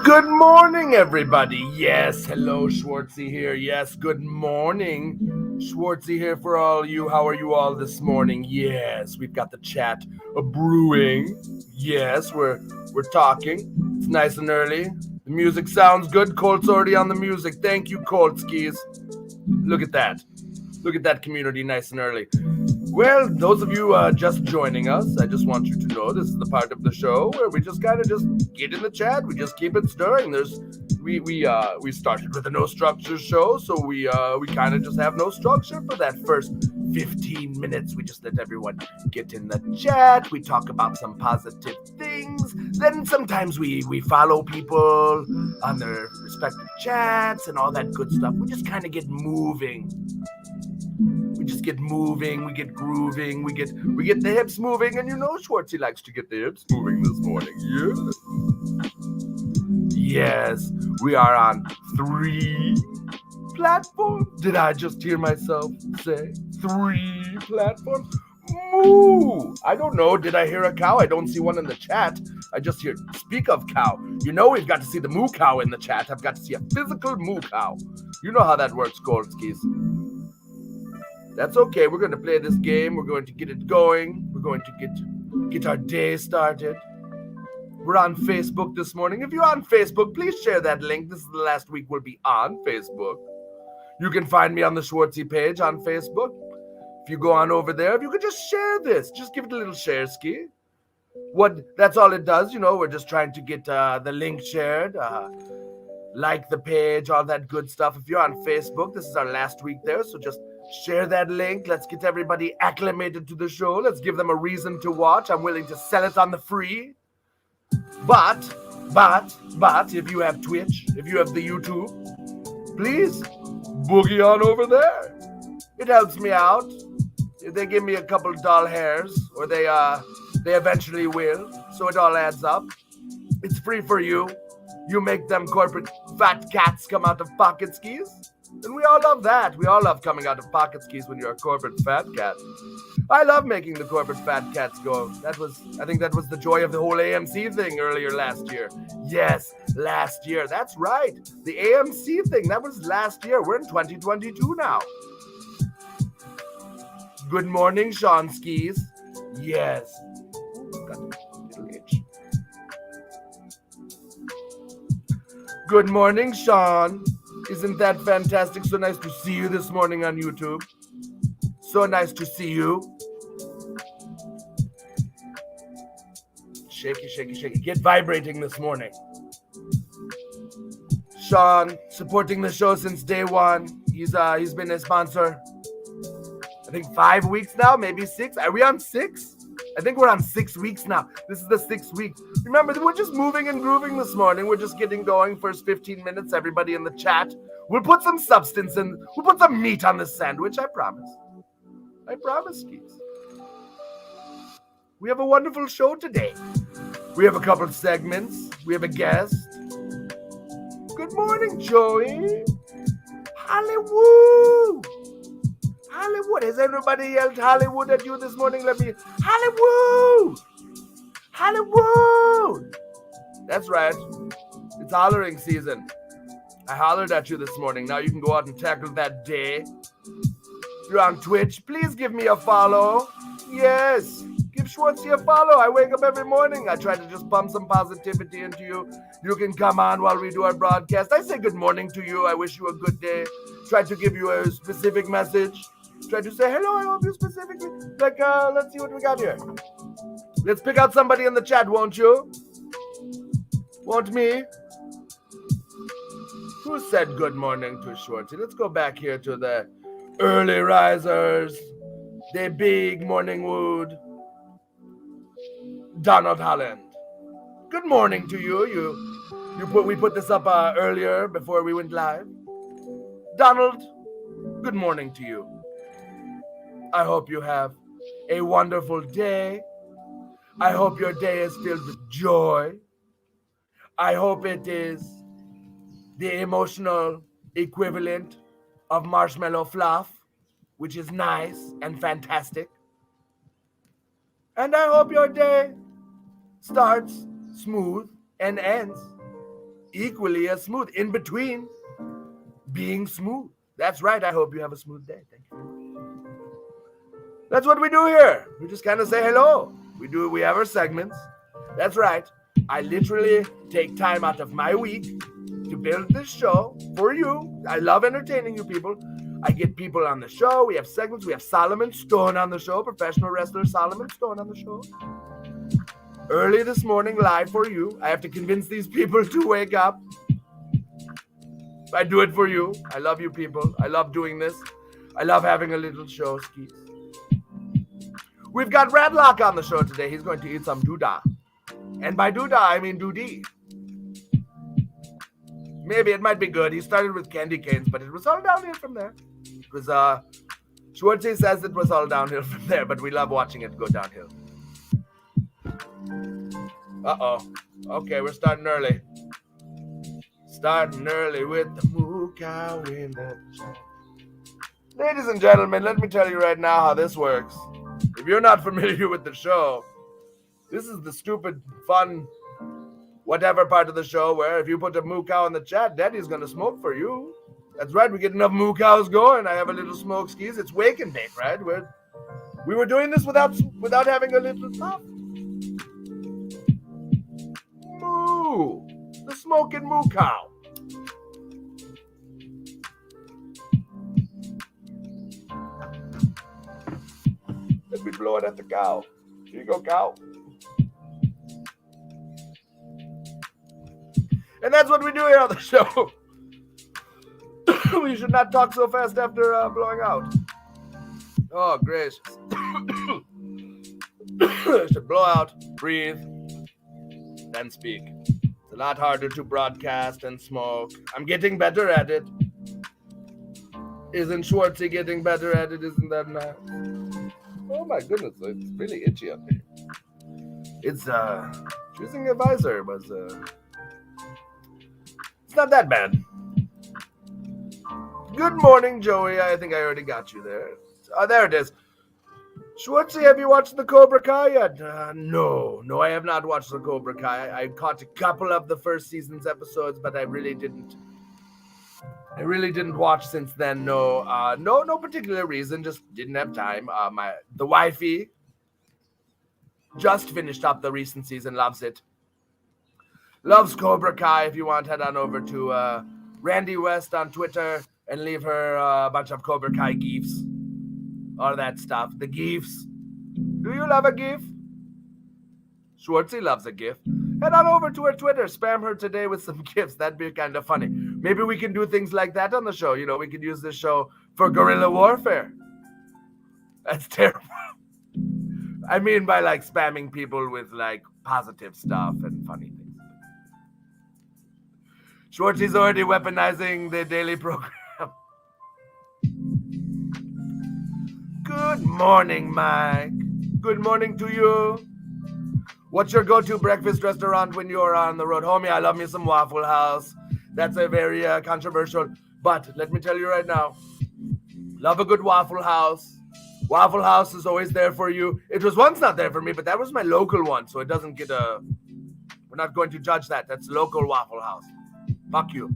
Good morning, everybody. Yes, hello, Schwartzy here. Yes, good morning. Schwartzy here for all you. How are you all this morning? Yes, we've got the chat brewing. Yes, we're talking. It's nice and early. The music sounds good. Colt's already on the music. Thank you, Colt Skis. Look at that. Look at that community nice and early. Well, those of you just joining us, I just want you to know this is the part of the show where we just kind of just get in the chat. We just keep it stirring. We started with a no structure show, so we kind of just have no structure for that first 15 minutes. We just let everyone get in the chat. We talk about some positive things. Then sometimes we follow people on their respective chats and all that good stuff. We just kind of get moving. We just get moving, we get grooving, we get the hips moving, and you know Schwartzy likes to get the hips moving this morning. Yes, we are on 3 platforms. Did I just hear myself say 3 platforms? Moo! I don't know. Did I hear a cow? I don't see one in the chat. I just hear speak of cow. You know we've got to see the moo cow in the chat. I've got to see a physical moo cow. You know how that works, Goldskis. That's okay. We're going to play this game. We're going to get it going. We're going to get our day started. We're on Facebook this morning. If you're on Facebook, please share that link. This is the last week we'll be on Facebook. You can find me on the Schwartzy page on Facebook. If you go on over there, if you could just share this, just give it a little share ski. That's all it does. You know, we're just trying to get the link shared. Like the page, all that good stuff. If you're on Facebook, this is our last week there, so just share that link. Let's get everybody acclimated to the show. Let's give them a reason to watch. I'm willing to sell it on the free. But, if you have Twitch, if you have the YouTube, please boogie on over there. It helps me out. If they give me a couple doll hairs, or they eventually will, so it all adds up. It's free for you. You make them corporate fat cats come out of pocket skis. And we all love that. We all love coming out of pocket skis when you're a corporate fat cat. I love making the corporate fat cats go. I think that was the joy of the whole AMC thing earlier last year. Yes, last year. That's right. The AMC thing, that was last year. We're in 2022 now. Good morning, Sean Skis. Yes. Got a little itch. Good morning, Sean. Isn't that fantastic? So nice to see you this morning on YouTube. So nice to see you. Shaky, shaky, shaky. Get vibrating this morning. Sean, supporting the show since day one. He's been a sponsor, I think 5 weeks now, maybe 6. Are we on 6? I think we're on 6 weeks now. This is the 6th week. Remember, we're just moving and grooving this morning. We're just getting going. First 15 minutes, everybody in the chat. We'll put some substance in. We'll put some meat on the sandwich, I promise. I promise, Keith. We have a wonderful show today. We have a couple of segments. We have a guest. Good morning, Joey. Hollywood. Hollywood. Has everybody yelled Hollywood at you this morning? Let me. Hollywood. Hollywood. That's right. It's hollering season. I hollered at you this morning. Now you can go out and tackle that day. If you're on Twitch, please give me a follow. Yes. Give Schwartzy a follow. I wake up every morning. I try to just pump some positivity into you. You can come on while we do our broadcast. I say good morning to you. I wish you a good day. Try to give you a specific message. Try to say hello. I hope you specifically. Let's see what we got here. Let's pick out somebody in the chat, won't you? Won't me? Who said good morning to Schwartzy? Let's go back here to the early risers. The big morning wood. Donald Holland. Good morning to you. We put this up earlier before we went live. Donald, good morning to you. I hope you have a wonderful day. I hope your day is filled with joy. I hope it is the emotional equivalent of marshmallow fluff, which is nice and fantastic. And I hope your day starts smooth and ends equally as smooth, in between being smooth. That's right. I hope you have a smooth day. Thank you. That's what we do here. We just kind of say hello. We have our segments. That's right. I literally take time out of my week to build this show for you. I love entertaining you people. I get people on the show. We have segments. We have Solomon Stone on the show, professional wrestler Solomon Stone on the show. Early this morning, live for you. I have to convince these people to wake up. I do it for you. I love you people. I love doing this. I love having a little show, skis. We've got Rattlocke on the show today. He's going to eat some doodah. And by doodah, I mean doodie. Maybe it might be good. He started with candy canes, but it was all downhill from there. It was, Schwartzy says it was all downhill from there, but we love watching it go downhill. Uh-oh. Okay, we're starting early. Starting early with the moo cow in the chat. Ladies and gentlemen, let me tell you right now how this works. If you're not familiar with the show, this is the stupid, fun, whatever part of the show where if you put a moo cow in the chat, Daddy's going to smoke for you. That's right, we get enough moo cows going. I have a little smoke skis. It's wake and bake, right? We were doing this without having a little stuff. Moo! The smoking moo cow. Let me blow it at the cow. Here you go, cow. And that's what we do here on the show. We should not talk so fast after blowing out. Oh, gracious. Should blow out, breathe, then speak. It's a lot harder to broadcast and smoke. I'm getting better at it. Isn't Schwartzy getting better at it? Isn't that nice? Oh my goodness, it's really itchy up here. It's choosing a visor was it's not that bad. Good morning, Joey. I think I already got you there. Oh, there it is. Schwartzy, have you watched the Cobra Kai yet? No, I have not watched the Cobra Kai. I caught a couple of the first season's episodes, but I really didn't watch since then. No particular reason. Just didn't have time. The wifey just finished up the recent season. Loves it. Loves Cobra Kai. If you want, head on over to Randy West on Twitter and leave her a bunch of Cobra Kai gifs. All that stuff. The gifs. Do you love a gif? Schwartzy loves a gif. Head on over to her Twitter. Spam her today with some gifs. That'd be kind of funny. Maybe we can do things like that on the show. You know, we could use this show for guerrilla warfare. That's terrible. I mean by like spamming people with like positive stuff and funny things. Schwartzy's already weaponizing the daily program. Good morning, Mike. Good morning to you. What's your go-to breakfast restaurant when you're on the road? Homie, I love me some Waffle House. That's a very controversial, but let me tell you right now, love a good Waffle House. Waffle House is always there for you. It was once not there for me, but that was my local one, so it doesn't get we're not going to judge that. That's local Waffle House. Fuck you.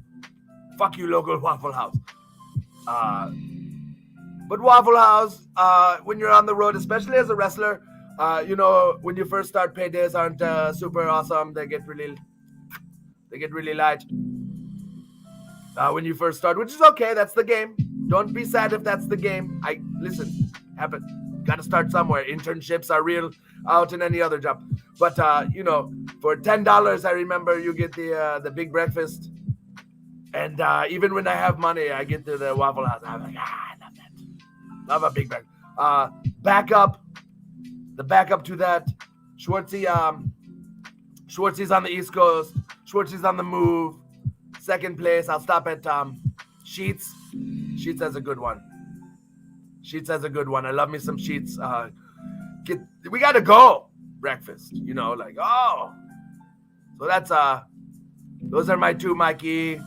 Fuck you, local Waffle House. But Waffle House, when you're on the road, especially as a wrestler, you know, when you first start, paydays aren't super awesome. They get really light. When you first start, which is okay. That's the game. Don't be sad if that's the game. Listen, got to start somewhere. Internships are real out in any other job. But, you know, for $10, I remember you get the big breakfast. And even when I have money, I get to the Waffle House. I'm like, I love that. Love a big breakfast. The backup to that, Schwartzy's on the East Coast. Schwartzy's on the move. Second place, I'll stop at Sheets. Sheets has a good one. I love me some Sheets. We gotta go breakfast. You know, like So that's those are my two, Mikey.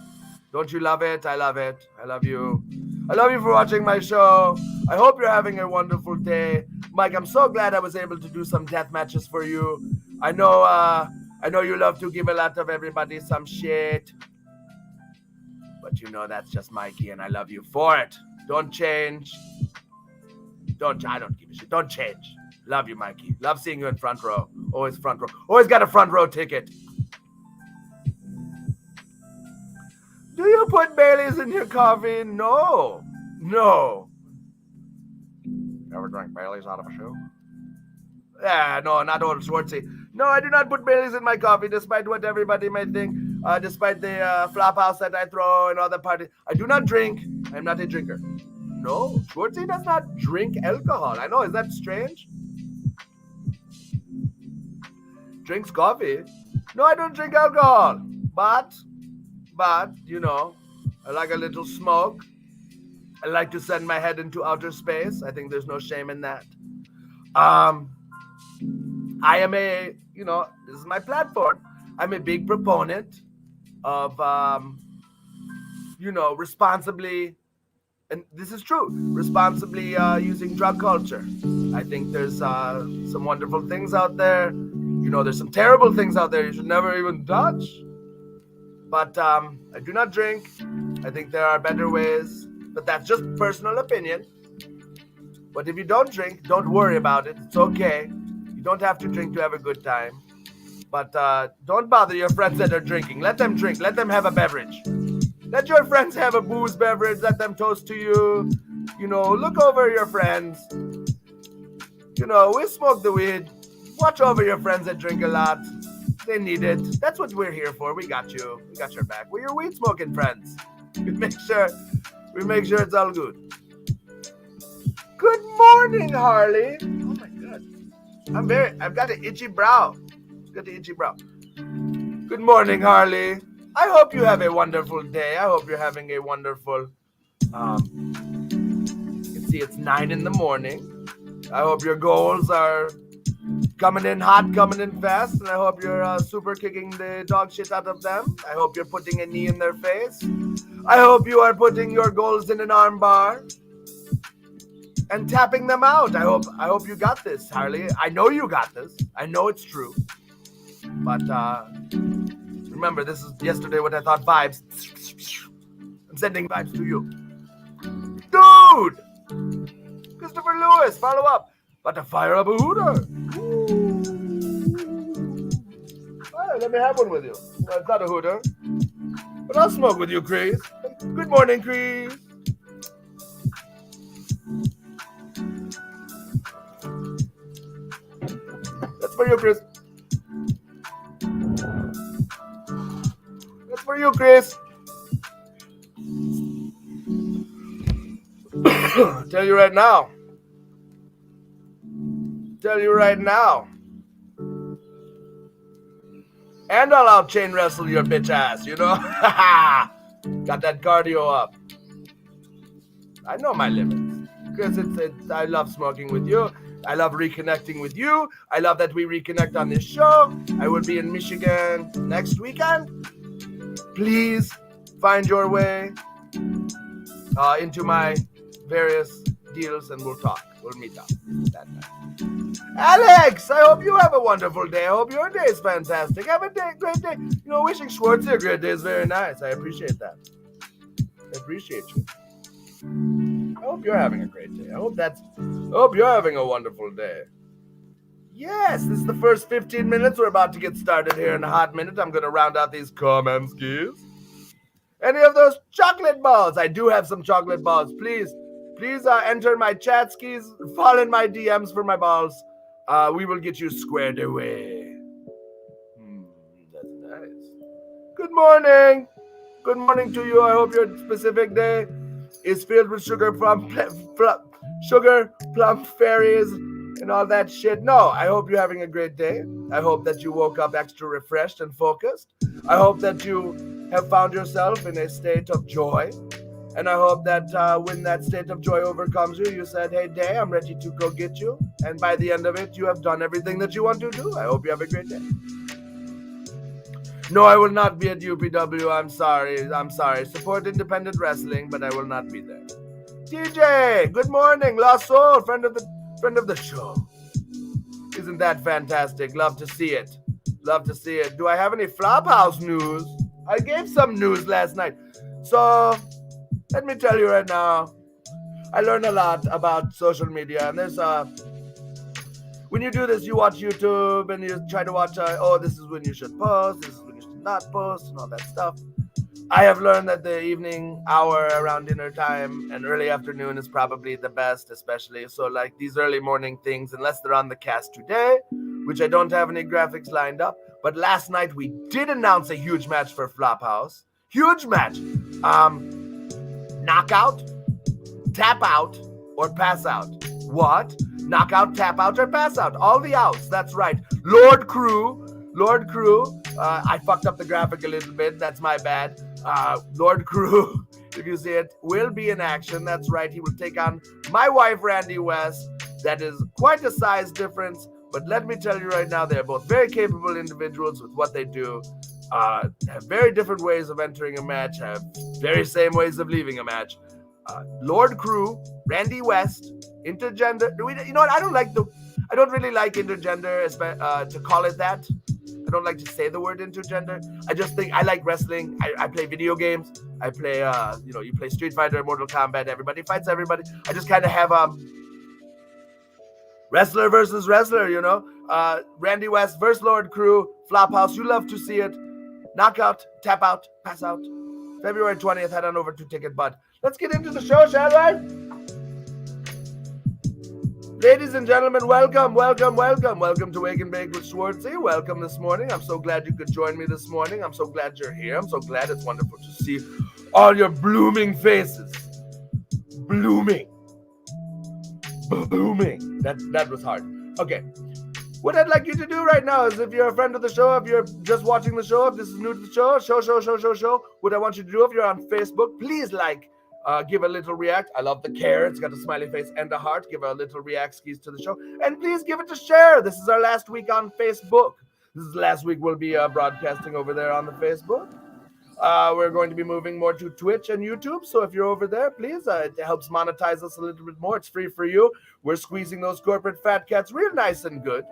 Don't you love it? I love it. I love you. I love you for watching my show. I hope you're having a wonderful day. Mike, I'm so glad I was able to do some death matches for you. I know you love to give a lot of everybody some shit. But you know that's just Mikey and I love you for it. Don't change. I don't give a shit. Don't change. Love you, Mikey. Love seeing you in front row. Always front row. Always got a front row ticket. Do you put Baileys in your coffee? No. Ever drank Baileys out of a shoe? Yeah, no, not old Schwartzy. No, I do not put Baileys in my coffee, despite what everybody may think, despite the flop house that I throw and all the parties. I do not drink. I'm not a drinker. No, Schwartzy does not drink alcohol. I know, is that strange? Drinks coffee? No, I don't drink alcohol. But, you know, I like a little smoke. I like to send my head into outer space. I think there's no shame in that. I am this is my platform. I'm a big proponent of, responsibly, and this is true, responsibly using drug culture. I think there's some wonderful things out there. You know, there's some terrible things out there you should never even touch. But I do not drink. I think there are better ways, but that's just personal opinion. But if you don't drink, don't worry about it. It's okay. You don't have to drink to have a good time. But don't bother your friends that are drinking. Let them drink. Let them have a beverage. Let your friends have a booze beverage. Let them toast to you. You know, look over your friends. You know, we smoke the weed. Watch over your friends that drink a lot. They need it. That's what we're here for. We got you. We got your back. We're your weed smoking friends. We make sure it's all good. Good morning, Harley. Oh my God. I've got an itchy brow. Good morning, Harley. I hope you have a wonderful day. I hope you're having a wonderful, you can see it's 9 in the morning. I hope your goals are coming in hot, coming in fast, and I hope you're super kicking the dog shit out of them. I hope you're putting a knee in their face. I hope you are putting your goals in an arm bar and tapping them out. I hope you got this, Harley. I know you got this. I know it's true. But remember, this is yesterday what I thought vibes. I'm sending vibes to you. Dude! Christopher Lewis, follow up. About to fire up a hooter. All right, let me have one with you. Well, it's not a hooter, but I'll smoke with you, Chris. Good morning, Chris. That's for you, Chris. That's for you, Chris. Tell you right now. And I'll out chain wrestle your bitch ass, you know? Got that cardio up. I know my limits. Because I love smoking with you. I love reconnecting with you. I love that we reconnect on this show. I will be in Michigan next weekend. Please find your way into my various deals and we'll talk. We'll meet up that night. Alex, I hope you have a wonderful day. I hope your day is fantastic. Have a great day. You know, wishing Schwartzy a great day is very nice. I appreciate that. I appreciate you. I hope you're having a great day. I hope you're having a wonderful day. Yes, this is the first 15 minutes. We're about to get started here in a hot minute. I'm going to round out these comments, skis. Any of those chocolate balls? I do have some chocolate balls. Please enter my chat, skis. Fall in my DMs for my balls. We will get you squared away. That's nice. Good morning. Good morning to you. I hope your specific day is filled with sugar plum fairies and all that shit. No, I hope you're having a great day. I hope that you woke up extra refreshed and focused. I hope that you have found yourself in a state of joy. And I hope that when that state of joy overcomes you, you said, hey, day, I'm ready to go get you. And by the end of it, you have done everything that you want to do. I hope you have a great day. No, I will not be at UPW. I'm sorry. Support independent wrestling, but I will not be there. TJ, good morning. Lost Soul, friend of the show. Isn't that fantastic? Love to see it. Love to see it. Do I have any Flophouse news? I gave some news last night. So, let me tell you right now, I learned a lot about social media. And there's when you do this, you watch YouTube and you try to watch, this is when you should post, this is when you should not post, and all that stuff. I have learned that the evening hour around dinner time and early afternoon is probably the best, especially. So, like these early morning things, unless they're on the cast today, which I don't have any graphics lined up. But last night we did announce a huge match for Flophouse. Huge match. Knockout, tap out, or pass out. What? Knockout, tap out, or pass out. All the outs. That's right. Lord Crew. I fucked up the graphic a little bit. That's my bad. Lord Crew, if you see it, will be in action. That's right. He will take on my wife, Randy West. That is quite a size difference. But let me tell you right now, they're both very capable individuals with what they do. Have very different ways of entering a match. Have very same ways of leaving a match. Lord Crew, Randy West, intergender. You know what? I don't really like intergender, to call it that. I don't like to say the word intergender. I just think I like wrestling. I play video games. I play, you play Street Fighter, Mortal Kombat. Everybody fights everybody. I just kind of have wrestler versus wrestler, Randy West versus Lord Crew, Flophouse. You love to see it. Knockout, tap out, pass out. February 20th, head on over to Ticket Butt. Let's get into the show, shall we? Ladies and gentlemen, welcome to Wake and Bake with Schwartzy. Welcome this morning. I'm so glad you could join me this morning. I'm so glad you're here. I'm so glad. It's wonderful to see all your blooming faces. Blooming. That was hard. Okay. What I'd like you to do right now is, if you're a friend of the show, if you're just watching the show, if this is new to the show, what I want you to do, if you're on Facebook, please give a little react. I love the care. It's got a smiley face and a heart. Give a little react skis to the show. And please give it a share. This is our last week on Facebook. This is the last week we'll be broadcasting over there on the Facebook. We're going to be moving more to Twitch and YouTube. So if you're over there, please, it helps monetize us a little bit more. It's free for you. We're squeezing those corporate fat cats real nice and good.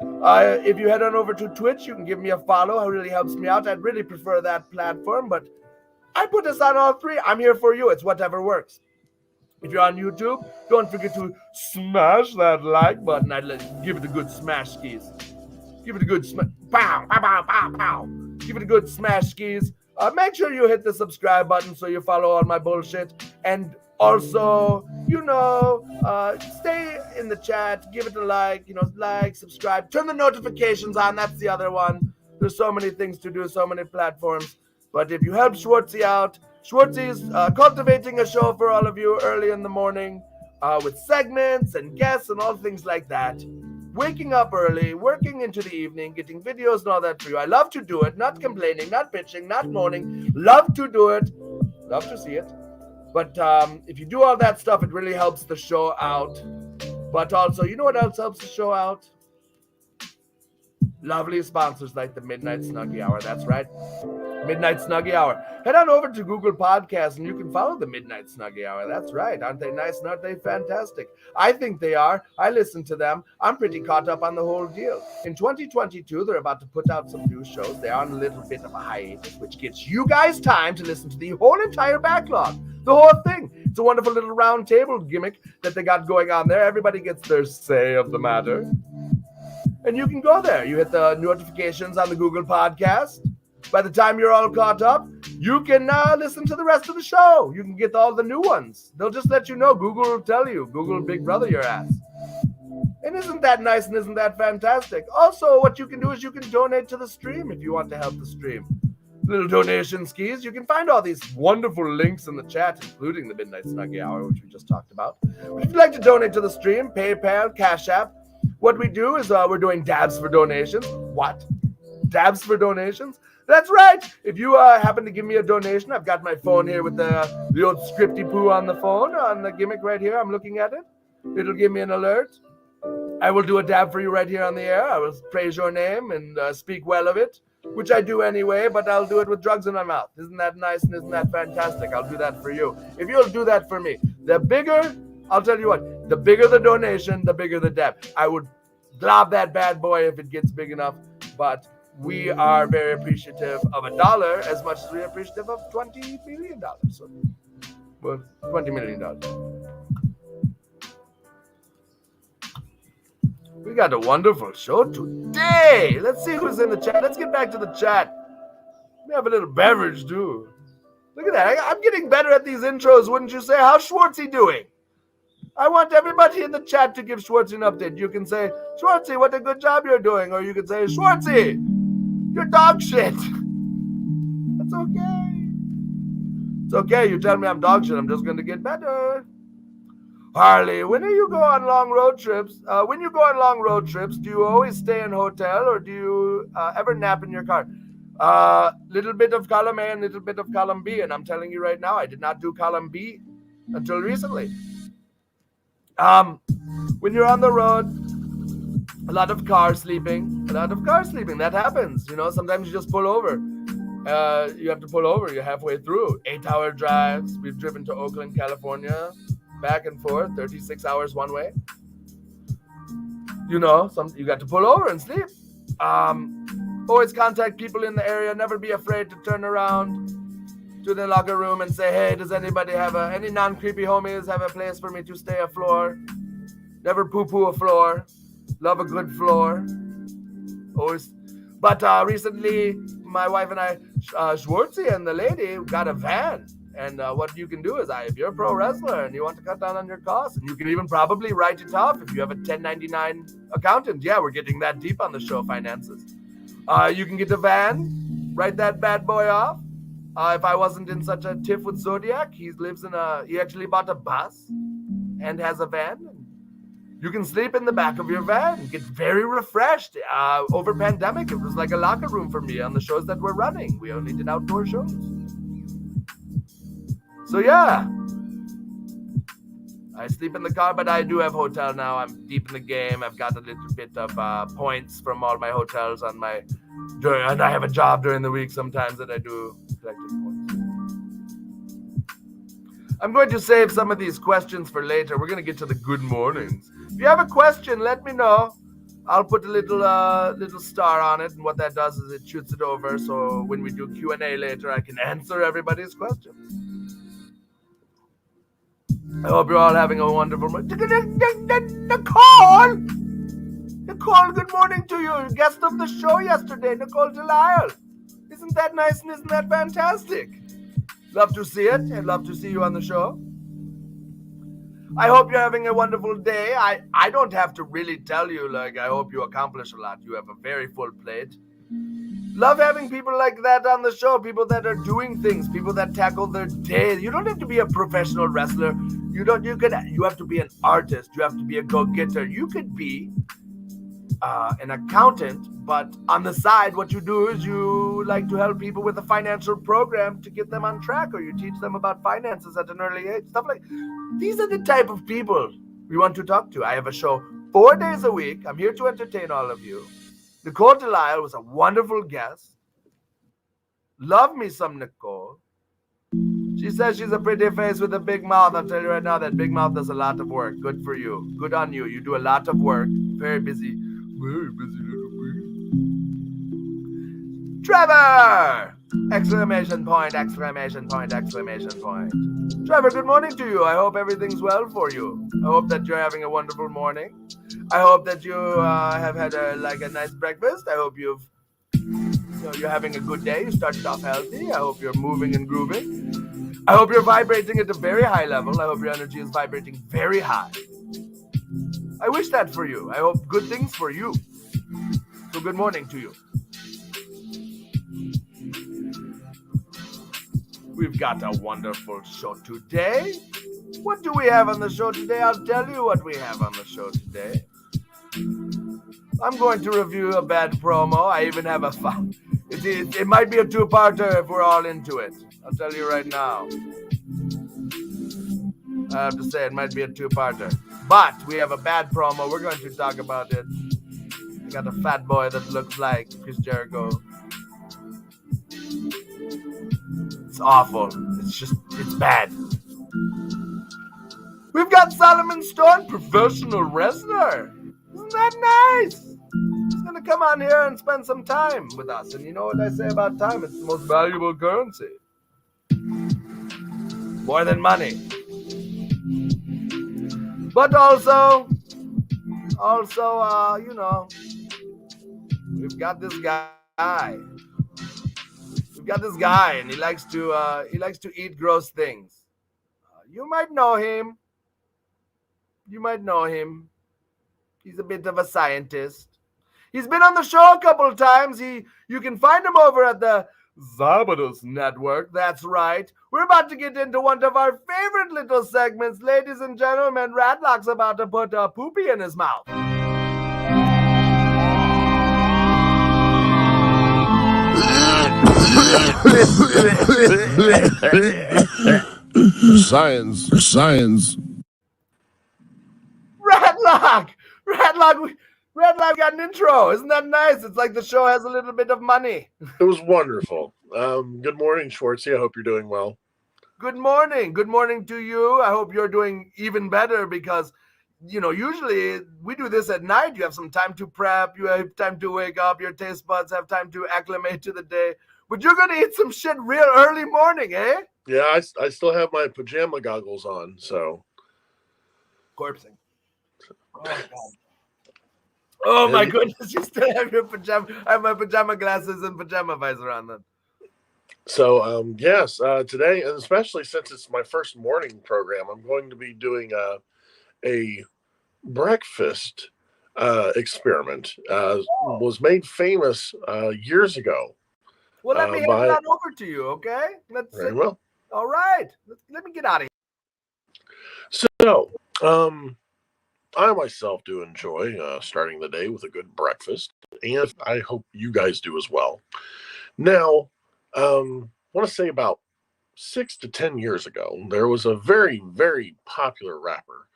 If you head on over to Twitch, you can give me a follow. It really helps me out. I'd really prefer that platform, but I put this on all three. I'm here for you. It's whatever works. If you're on YouTube, don't forget to smash that like button. Give it a good smash skis. Give it a good smash. Pow, pow, pow, pow, pow. Give it a good smash skis. Make sure you hit the subscribe button so you follow all my bullshit. And also, stay in the chat. Give it a like, subscribe. Turn the notifications on. That's the other one. There's so many things to do, so many platforms. But if you help Schwartzy out, Schwartzy is cultivating a show for all of you early in the morning with segments and guests and all things like that. Waking up early, working into the evening, getting videos and all that for you. I love to do it, not complaining, not bitching, not moaning. Love to do it. Love to see it. But if you do all that stuff, it really helps the show out. But also, you know what else helps the show out? Lovely sponsors like the Midnight Snuggie Hour. That's right. Midnight Snuggie Hour. Head on over to Google Podcasts and you can follow the Midnight Snuggie Hour. That's right. Aren't they nice and aren't they fantastic? I think they are. I listen to them. I'm pretty caught up on the whole deal. In 2022, they're about to put out some new shows. They're on a little bit of a hiatus, which gives you guys time to listen to the whole entire backlog. The whole thing. It's a wonderful little round table gimmick that they got going on there. Everybody gets their say of the matter. And you can go there. You hit the notifications on the Google Podcast. By the time you're all caught up, you can listen to the rest of the show. You can get all the new ones. They'll just let you know. Google will tell you. Google Big Brother your ass. And isn't that nice and isn't that fantastic? Also, what you can do is you can donate to the stream if you want to help the stream. Little donation skis. You can find all these wonderful links in the chat, including the Midnight Snuggie Hour, which we just talked about. But if you'd like to donate to the stream, PayPal, Cash App, what we do is we're doing dabs for donations. What? Dabs for donations? That's right. If you happen to give me a donation, I've got my phone here with the old scripty poo on the phone, on the gimmick right here. I'm looking at it. It'll give me an alert. I will do a dab for you right here on the air. I will praise your name and speak well of it, which I do anyway, but I'll do it with drugs in my mouth. Isn't that nice and isn't that fantastic? I'll do that for you. If you'll do that for me, the bigger, I'll tell you what, the bigger the donation, the bigger the dab. I would glob that bad boy if it gets big enough. But we are very appreciative of $1 as much as we're appreciative of $20 million. So, well, $20 million. We got a wonderful show today. Let's see who's in the chat. Let's get back to the chat. We have a little beverage, too. Look at that. I'm getting better at these intros, wouldn't you say? How's Schwartzy doing? I want everybody in the chat to give Schwartzy an update. You can say, Schwartzy, what a good job you're doing. Or you can say, Schwartzy, you're dog shit. That's okay. It's okay. You tell me I'm dog shit. I'm just going to get better. Harley, when you go on long road trips, do you always stay in a hotel or do you ever nap in your car? Little bit of column A and little bit of column B. And I'm telling you right now, I did not do column B until recently. When you're on the road, a lot of car sleeping. That happens. You know, sometimes you just pull over. You have to pull over. You're halfway through. 8-hour drives. We've driven to Oakland, California, back and forth, 36 hours one way. You know, you got to pull over and sleep. Always contact people in the area. Never be afraid to turn around to the locker room and say, hey, does anybody have any non-creepy homies have a place for me to stay a floor? Never poo-poo a floor. Love a good floor. Always. But recently, my wife and I, Schwartzy and the lady, got a van. And what you can do is, if you're a pro wrestler and you want to cut down on your costs, and you can even probably write it off if you have a 1099 accountant. Yeah, we're getting that deep on the show, finances. You can get a van, write that bad boy off. If I wasn't in such a tiff with Zodiac, he actually bought a bus and has a van. You can sleep in the back of your van, get very refreshed. Over pandemic, it was like a locker room for me on the shows that we're running. We only did outdoor shows. So yeah, I sleep in the car, but I do have hotel now. I'm deep in the game. I've got a little bit of points from all my hotels and I have a job during the week sometimes that I do collecting points. I'm going to save some of these questions for later. We're going to get to the good mornings. If you have a question, let me know. I'll put a little star on it, and what that does is it shoots it over. So when we do Q&A later, I can answer everybody's questions. I hope you're all having a wonderful morning. Nicole, good morning to you. Guest of the show yesterday, Nicole Delisle. Isn't that nice and isn't that fantastic? Love to see it and love to see you on the show. I hope you're having a wonderful day. I don't have to really tell you, I hope you accomplish a lot. You have a very full plate. Love having people like that on the show, people that are doing things, people that tackle their day. You don't have to be a professional wrestler. You have to be an artist. You have to be a go-getter. You could be an accountant, but on the side, what you do is you like to help people with a financial program to get them on track, or you teach them about finances at an early age, stuff like these are the type of people we want to talk to. I have a show 4 days a week. I'm here to entertain all of you. Nicole Delisle was a wonderful guest. Love me some Nicole. She says she's a pretty face with a big mouth. I'll tell you right now, that big mouth does a lot of work. Good for you. Good on you. You do a lot of work. Very busy. Very busy little bee. Trevor! Exclamation point, exclamation point, exclamation point. Trevor, good morning to you. I hope everything's well for you. I hope that you're having a wonderful morning. I hope that you have had a nice breakfast. I hope you're having a good day. You started off healthy. I hope you're moving and grooving. I hope you're vibrating at a very high level. I hope your energy is vibrating very high. I wish that for you. I hope good things for you. So good morning to you. We've got a wonderful show today. What do we have on the show today? I'll tell you what we have on the show today. I'm going to review a bad promo. I even have a fun. It might be a two-parter if we're all into it. I'll tell you right now. I have to say it might be a two-parter. But we have a bad promo. We're going to talk about it. We got a fat boy that looks like Chris Jericho. It's awful. It's bad. We've got Solomon Stone, professional wrestler. Isn't that nice? He's gonna come on here and spend some time with us. And you know what I say about time? It's the most valuable currency. More than money. But also, you know, we've got this guy. We've got this guy, and he likes to eat gross things. You might know him. You might know him. He's a bit of a scientist. He's been on the show a couple of times. You can find him over at the ZABADAS network. That's right. We're about to get into one of our favorite little segments. Ladies and gentlemen, Rattlocke's about to put a poopy in his mouth. Science. Rattlocke got an intro. Isn't that nice? It's like the show has a little bit of money. It was wonderful. Good morning, Schwartzy. I hope you're doing well. Good morning. Good morning to you. I hope you're doing even better because, you know, usually we do this at night. You have some time to prep. You have time to wake up. Your taste buds have time to acclimate to the day. But you're going to eat some shit real early morning, eh? Yeah, I still have my pajama goggles on, so. Corpsing. Oh, God. Oh, my goodness. You still have your pajama. I have my pajama glasses and pajama visor on then. So, yes, today, and especially since it's my first morning program, I'm going to be doing a breakfast experiment. Was made famous years ago. Well, let me hand that over to you, okay? Very well. All right. Let me get out of here. So, I myself do enjoy starting the day with a good breakfast, and I hope you guys do as well. Now, I want to say about 6 to 10 years ago, there was a very, very popular rapper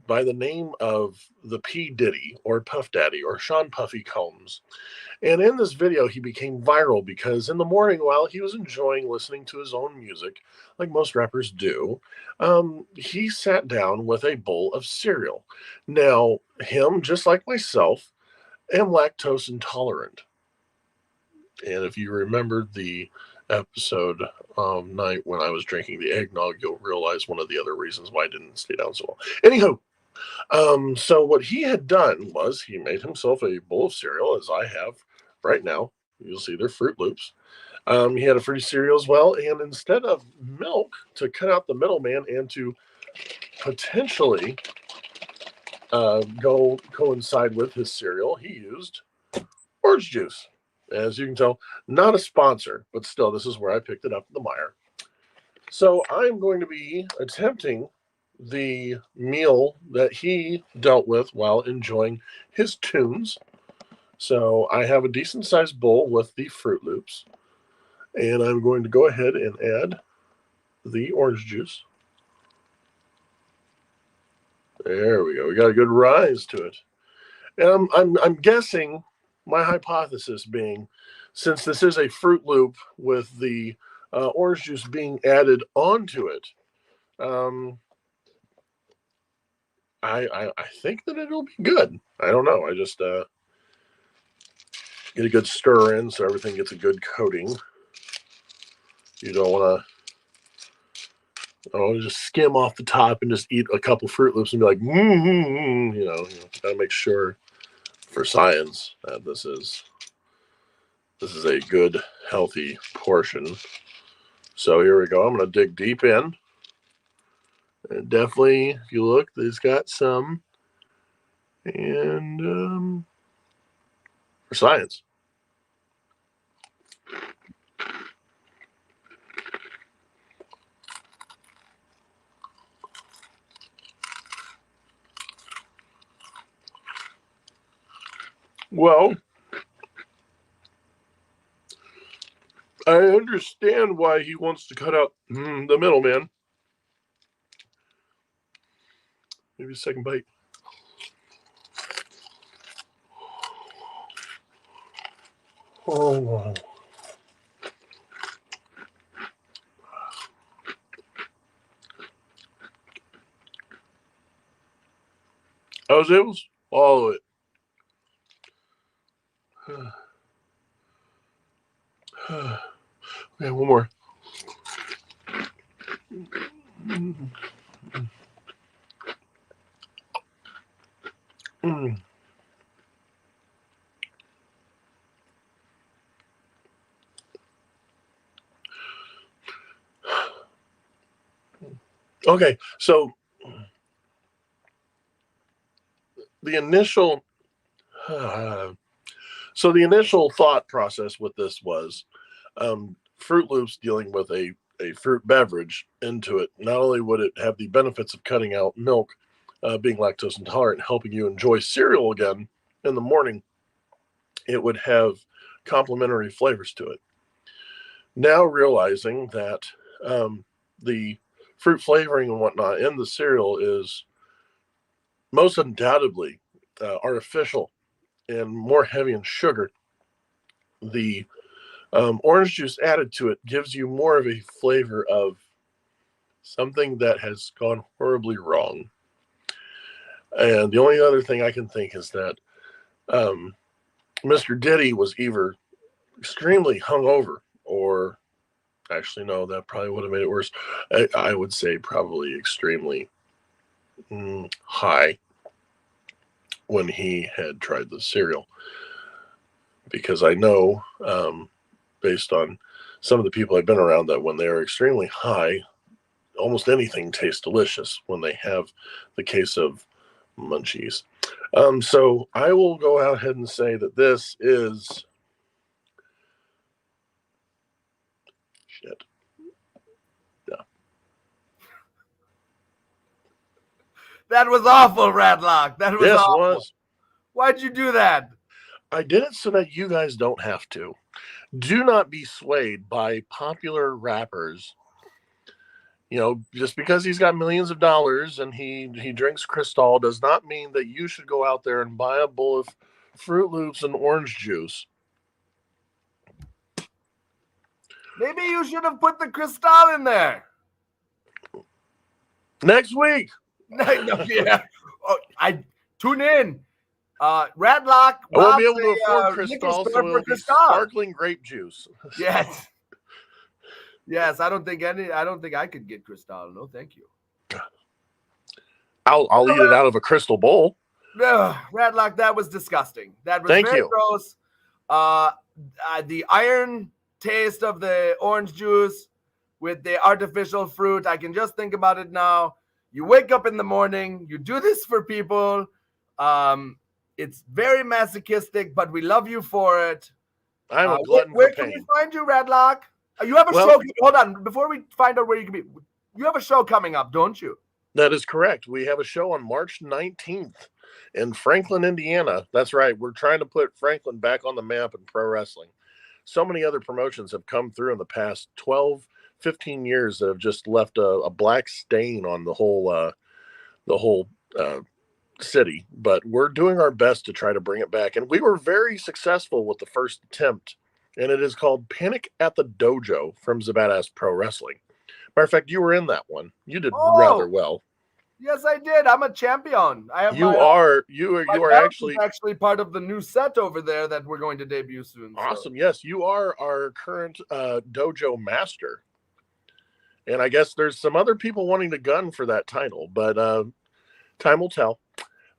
by the name of the P. Diddy or Puff Daddy or Sean Puffy Combs. And in this video, he became viral because in the morning, while he was enjoying listening to his own music, like most rappers do, he sat down with a bowl of cereal. Now, him, just like myself, am lactose intolerant. And if you remembered the episode night when I was drinking the eggnog, you'll realize one of the other reasons why I didn't stay down so well. Anywho, so what he had done was he made himself a bowl of cereal, as I have right now. You'll see they're Fruit Loops. He had a fruity cereal as well, and instead of milk to cut out the middleman and to potentially go coincide with his cereal, he used orange juice. As you can tell, not a sponsor, but still, this is where I picked it up in the mire. So I'm going to be attempting the meal that he dealt with while enjoying his tunes. So I have a decent sized bowl with the Fruit Loops, and I'm going to go ahead and add the orange juice. There we go. We got a good rise to it. And I'm guessing, my hypothesis being, since this is a Fruit Loop with the orange juice being added onto it, I think that it'll be good. I don't know. I just get a good stir in so everything gets a good coating. You don't want to just skim off the top and just eat a couple Fruit Loops and be like, you know, gotta make sure for science that this is a good, healthy portion. So here we go. I'm going to dig deep in. And definitely, if you look, there's got some. And for science. Well, I understand why he wants to cut out the middleman. Maybe a second bite. Oh. I was All of it. Okay, one more. Mm. Okay, so the initial thought process with this was Fruit Loops dealing with a fruit beverage into it. Not only would it have the benefits of cutting out milk, being lactose intolerant, helping you enjoy cereal again in the morning, it would have complementary flavors to it. Now realizing that the fruit flavoring and whatnot in the cereal is most undoubtedly artificial and more heavy in sugar, the orange juice added to it gives you more of a flavor of something that has gone horribly wrong. And the only other thing I can think is that Mr. Diddy was either extremely hungover or actually, no, that probably would have made it worse. I would say probably extremely high when he had tried the cereal. Because I know, based on some of the people I've been around, that when they're extremely high, almost anything tastes delicious when they have the case of munchies. So I will go out ahead and say that this is shit. Yeah. That was awful, Rattlocke. That was Yes, awful. it was. Why'd you do that? I did it so that you guys don't have to. Do not be swayed by popular rappers. You know, just because he's got millions of dollars and he drinks Cristal does not mean that you should go out there and buy a bowl of Fruit Loops and orange juice. Maybe you should have put the Cristal in there. Next week. Yeah. Oh, I tune in. Rattlocke. I won't be able to afford Cristal, so it'll be sparkling grape juice. Yes. Yes, I don't think I could get Cristal. No, thank you. I'll eat it out of a crystal bowl. Rattlocke, that was disgusting. That was very gross. The iron taste of the orange juice with the artificial fruit. I can just think about it now. You wake up in the morning, you do this for people. It's very masochistic, but we love you for it. I'm a glutton where for can pain. we find you, Rattlocke? You have a show. Hold on, before we find out where you can be, you have a show coming up, don't you? That is correct. We have a show on March 19th in Franklin, Indiana. That's right. We're trying to put Franklin back on the map in pro wrestling. So many other promotions have come through in the past 12, 15 years that have just left a black stain on the whole city. But we're doing our best to try to bring it back. And we were very successful with the first attempt. And it is called Panic at the Dojo from ZABADAS Pro Wrestling. Matter of fact, you were in that one. You did rather well. Yes, I did. I'm a champion. I have you are actually part of the new set over there that we're going to debut soon. Awesome. So. Yes, you are our current dojo master. And I guess there's some other people wanting to gun for that title, but time will tell.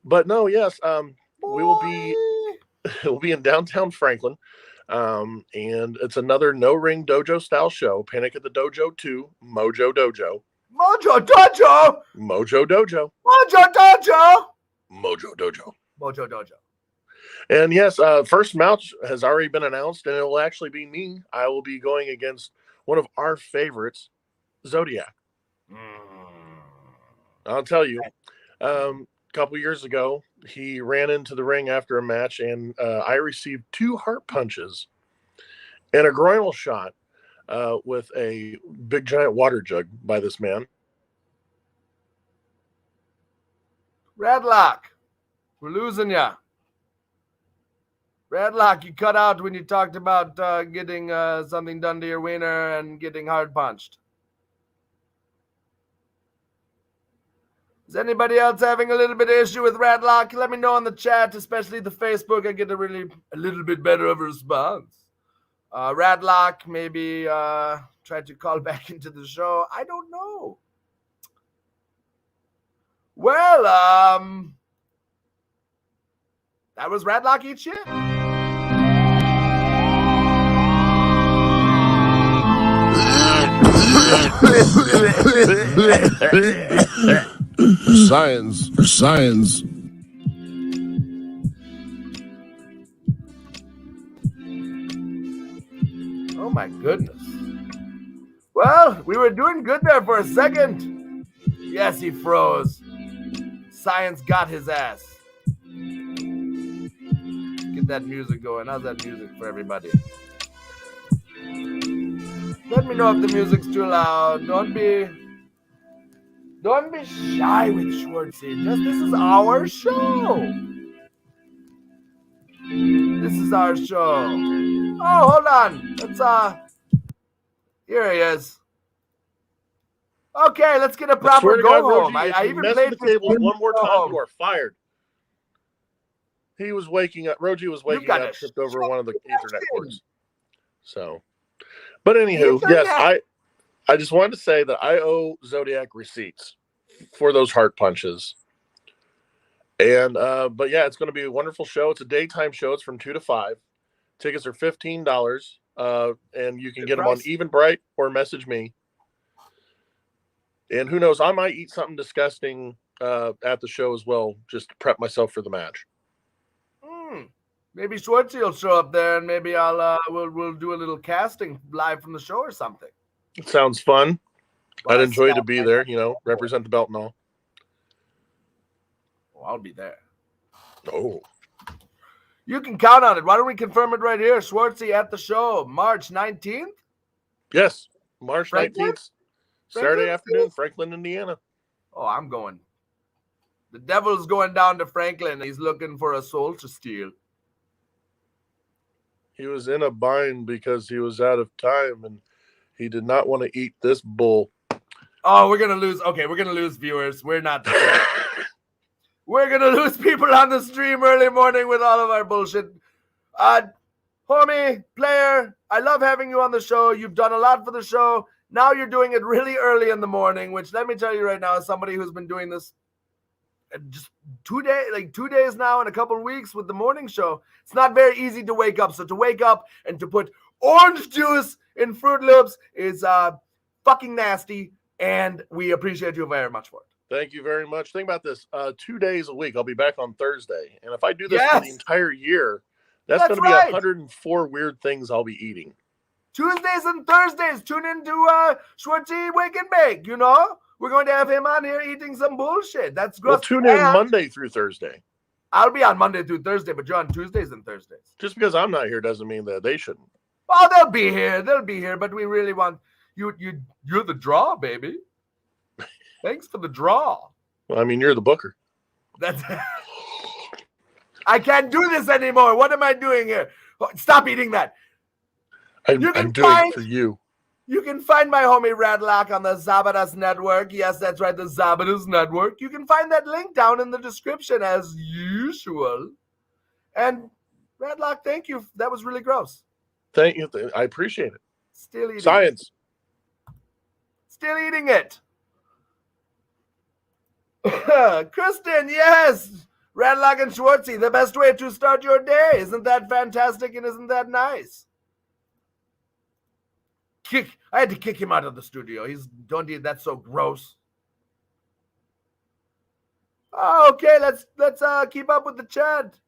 But no, yes, we will be we'll be in downtown Franklin. And it's another no-ring dojo style show. Panic at the Dojo 2, Mojo Dojo. Mojo Dojo! Mojo Dojo. Mojo Dojo! Mojo Dojo. Mojo Dojo. And yes, first match has already been announced, and it will actually be me. I will be going against one of our favorites, Zodiac. I'll tell you, a couple years ago, he ran into the ring after a match, and I received 2 heart punches and a groinal shot with a big giant water jug by this man. Rattlocke, we're losing ya. Rattlocke, you cut out when you talked about getting something done to your wiener and getting hard punched. Is anybody else having a little bit of issue with Rattlocke? Let me know in the chat, especially the Facebook. I get a little bit better of a response. Rattlocke, maybe try to call back into the show. I don't know. Well, that was Rattlocke Eat Shit. Science. Oh my goodness. Well, we were doing good there for a second. Yes, he froze. Science got his ass. Get that music going. How's that music for everybody? Let me know if the music's too loud. Don't be shy with Schwartzy. This is our show. This is our show. Oh, hold on. Let's here he is. Okay, let's get a proper go home. I even played the table one more time. You are fired. He was waking up. Roji was waking up, tripped over one of the Ethernet cords. So, but anywho, yes, I just wanted to say that I owe Zodiac receipts for those heart punches. And but yeah, it's going to be a wonderful show. It's a daytime show. It's from 2 to 5. Tickets are $15. And you can get them on Eventbrite or message me. And who knows, I might eat something disgusting at the show as well, just to prep myself for the match. Maybe Schwartzy will show up there, and maybe I'll we'll do a little casting live from the show or something. It sounds fun. I'd enjoy to be there, represent the belt and all. Oh, I'll be there. Oh. You can count on it. Why don't we confirm it right here? Schwartzy at the show, March 19th? Yes, March 19th. Saturday afternoon, Franklin, Indiana. Oh, I'm going. The devil's going down to Franklin. He's looking for a soul to steal. He was in a bind because he was out of time, and he did not want to eat this bull. Oh, we're going to lose. Okay, we're going to lose viewers. We're not. We're going to lose people on the stream early morning with all of our bullshit. Homie, player, I love having you on the show. You've done a lot for the show. Now you're doing it really early in the morning, which let me tell you right now, as somebody who's been doing this just 2 days now and a couple of weeks with the morning show, it's not very easy to wake up. So to wake up and to put orange juice in Fruit Loops is fucking nasty, and we appreciate you very much for it. Thank you very much. Think about this. 2 days a week. I'll be back on Thursday. And if I do this for the entire year, that's going to be 104 weird things I'll be eating. Tuesdays and Thursdays, tune into Schwartzy Wake and Bake, We're going to have him on here eating some bullshit. That's gross. Well, tune in Monday through Thursday. I'll be on Monday through Thursday, but you're on Tuesdays and Thursdays. Just because I'm not here doesn't mean that they shouldn't. Oh, they'll be here. They'll be here, but we really want you. You're the draw, baby. Thanks for the draw. Well, I mean, you're the booker. That's. I can't do this anymore. What am I doing here? Stop eating that. I'm doing it for you. You can find my homie Rattlocke on the ZABADAS network. Yes, that's right, the ZABADAS network. You can find that link down in the description as usual. And Rattlocke, thank you. That was really gross. Thank you. I appreciate it. Still eating Science. it. Still eating it. Kristen, yes. Rattlocke and Schwartzy, the best way to start your day. Isn't that fantastic and isn't that nice? I had to kick him out of the studio. That's so gross. Okay, let's keep up with the chat.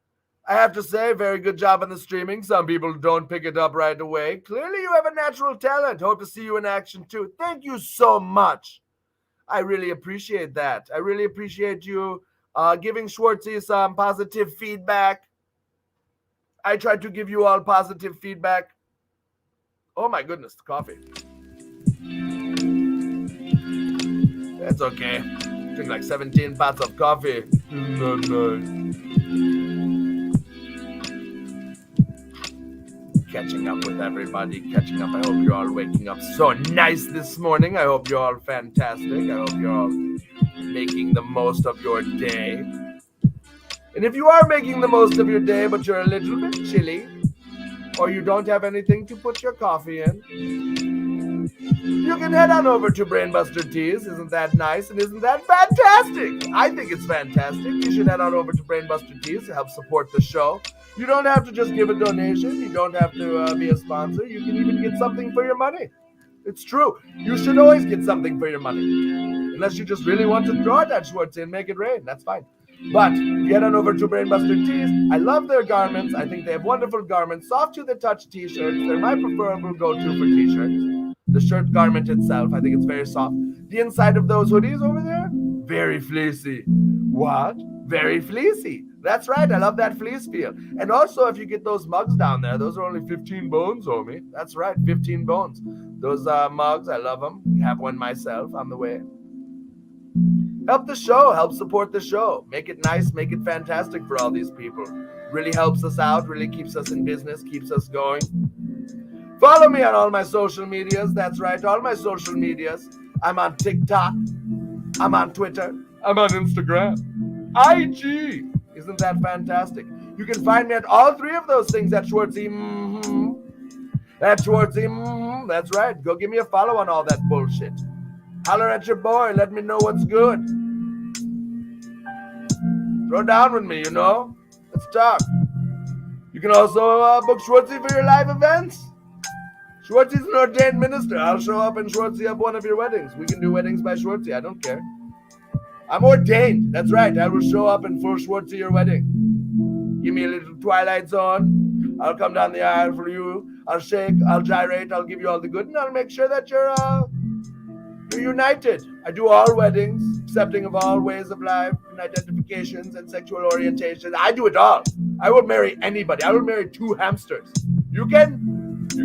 I have to say, very good job on the streaming. Some people don't pick it up right away. Clearly, you have a natural talent. Hope to see you in action too. Thank you so much. I really appreciate that. I really appreciate you giving Schwartzy some positive feedback. I tried to give you all positive feedback. Oh my goodness, the coffee. That's okay. Drink like 17 pots of coffee. Catching up with everybody. Catching up. I hope you're all waking up so nice this morning. I hope you're all fantastic. I hope you're all making the most of your day. And if you are making the most of your day, but you're a little bit chilly, or you don't have anything to put your coffee in, you can head on over to Brainbuster Teas. Isn't that nice and isn't that fantastic? I think it's fantastic. You should head on over to Brainbuster Teas to help support the show. You don't have to just give a donation. You don't have to be a sponsor. You can even get something for your money. It's true. You should always get something for your money. Unless you just really want to throw it at Schwartzy and make it rain. That's fine. But get on over to Brainbuster Tees. I love their garments. I think they have wonderful garments. Soft to the touch t-shirts. They're my preferable go-to for t-shirts. The shirt garment itself, I think it's very soft. The inside of those hoodies over there, very fleecy. What? Very fleecy. That's right. I love that fleece feel. And also, if you get those mugs down there, those are only 15 bones, homie. That's right, 15 bones. Those mugs, I love them. I have one myself on the way. Help the show. Help support the show. Make it nice. Make it fantastic for all these people. Really helps us out. Really keeps us in business. Keeps us going. Follow me on all my social medias. That's right, all my social medias. I'm on TikTok. I'm on Twitter. I'm on Instagram. IG. Isn't that fantastic? You can find me at all three of those things at Schwartzy. At Schwartzy. That's right. Go give me a follow on all that bullshit. Holler at your boy. Let me know what's good. Throw down with me, you know. Let's talk. You can also book Schwartzy for your live events. Schwartzy's an ordained minister. I'll show up and Schwartzy up one of your weddings. We can do weddings by Schwartzy. I don't care. I'm ordained. That's right. I will show up and full Schwartzy your wedding. Give me a little Twilight Zone. I'll come down the aisle for you. I'll shake. I'll gyrate. I'll give you all the good, and I'll make sure that you're united. I do all weddings, accepting of all ways of life and identifications and sexual orientations. I do it all. I will marry anybody. I will marry 2 hamsters. You can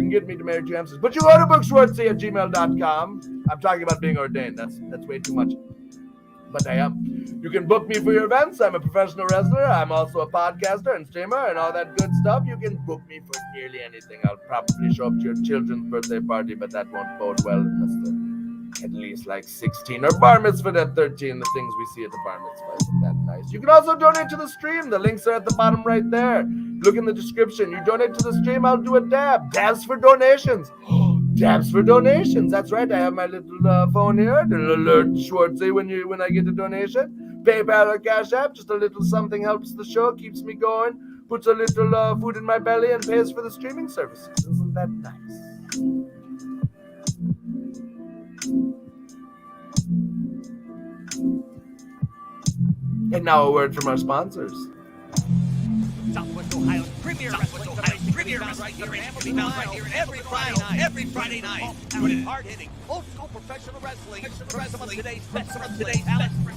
get me to marry 2 hamsters. But you go to bookschwartzy@gmail.com. I'm talking about being ordained. That's way too much. But I am. You can book me for your events. I'm a professional wrestler. I'm also a podcaster and streamer and all that good stuff. You can book me for nearly anything. I'll probably show up to your children's birthday party, but that won't bode well unless they're at least like 16 or bar mitzvah at 13. The things we see at the bar mitzvah. Isn't that nice? You can also donate to the stream. The links are at the bottom right there. Look in the description. You donate to the stream, I'll do a dab. Dabs for donations. Dabs for donations. That's right. I have my little phone here. It'll alert Schwartzy when I get a donation. PayPal or Cash App. Just a little something helps the show, keeps me going, puts a little food in my belly, and pays for the streaming services. Isn't that nice? And now a word from our sponsors. Southwest Ohio's premier wrestling right here every Friday night. With hard-hitting, old-school professional wrestling. Some of today's best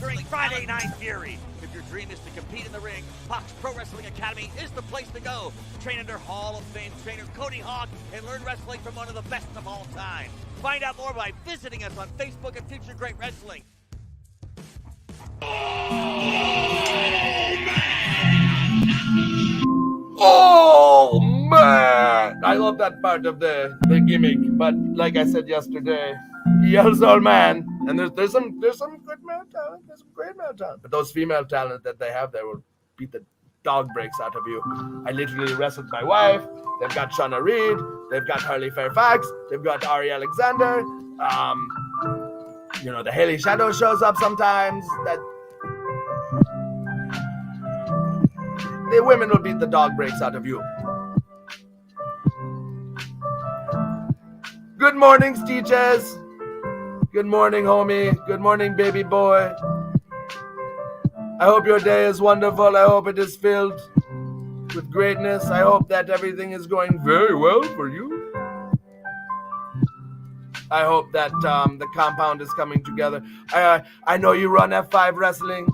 during Friday Night Fury. If your dream is to compete in the ring, Fox Pro Wrestling Academy is the place to go. Train under Hall of Fame trainer Cody Hawk and learn wrestling from one of the best of all time. Find out more by visiting us on Facebook at Future Great Wrestling. Oh man! I love that part of the gimmick, but like I said yesterday, he yells "old man," and there's some good male talent, there's some great male talent, but those female talent that they have there will beat the dog breaks out of you. I literally wrestled my wife. They've got Shauna Reed, they've got Harley Fairfax, they've got Ari Alexander. The Haley Shadow shows up sometimes. The women will beat the dog breaks out of you. Good morning, Stitches. Good morning, homie. Good morning, baby boy. I hope your day is wonderful. I hope it is filled with greatness. I hope that everything is going very well for you. I hope that the compound is coming together. I know you run F5 Wrestling.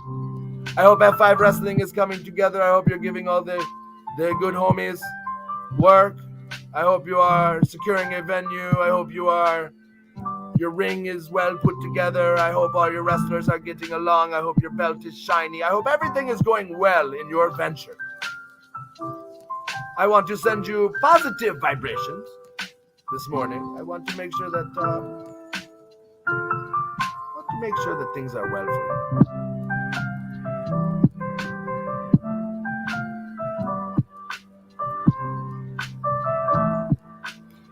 I hope F5 Wrestling is coming together. I hope you're giving all the good homies work. I hope you are securing a venue. I hope your ring is well put together. I hope all your wrestlers are getting along. I hope your belt is shiny. I hope everything is going well in your venture. I want to send you positive vibrations this morning. I want to make sure that make sure that things are well for you.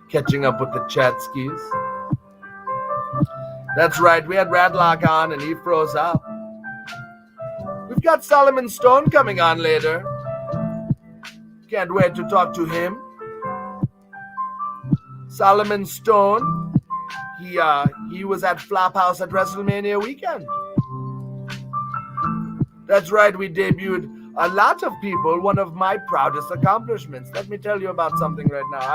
Catching up with the chat skis. That's right, we had Rattlocke on and he froze up. We've got Solomon Stone coming on later. Can't wait to talk to him. Solomon Stone, he was at Flophouse at WrestleMania weekend. That's right, we debuted a lot of people, one of my proudest accomplishments. Let me tell you about something right now.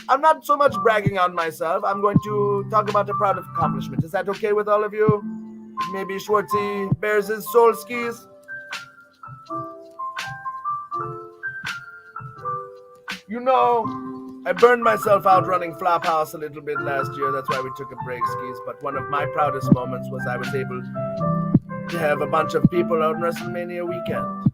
I'm not so much bragging on myself. I'm going to talk about a proud accomplishment. Is that okay with all of you? Maybe Schwartzy bears his soul skis. You know, I burned myself out running Flophouse a little bit last year. That's why we took a break, skis. But one of my proudest moments was I was able to have a bunch of people out on WrestleMania weekend.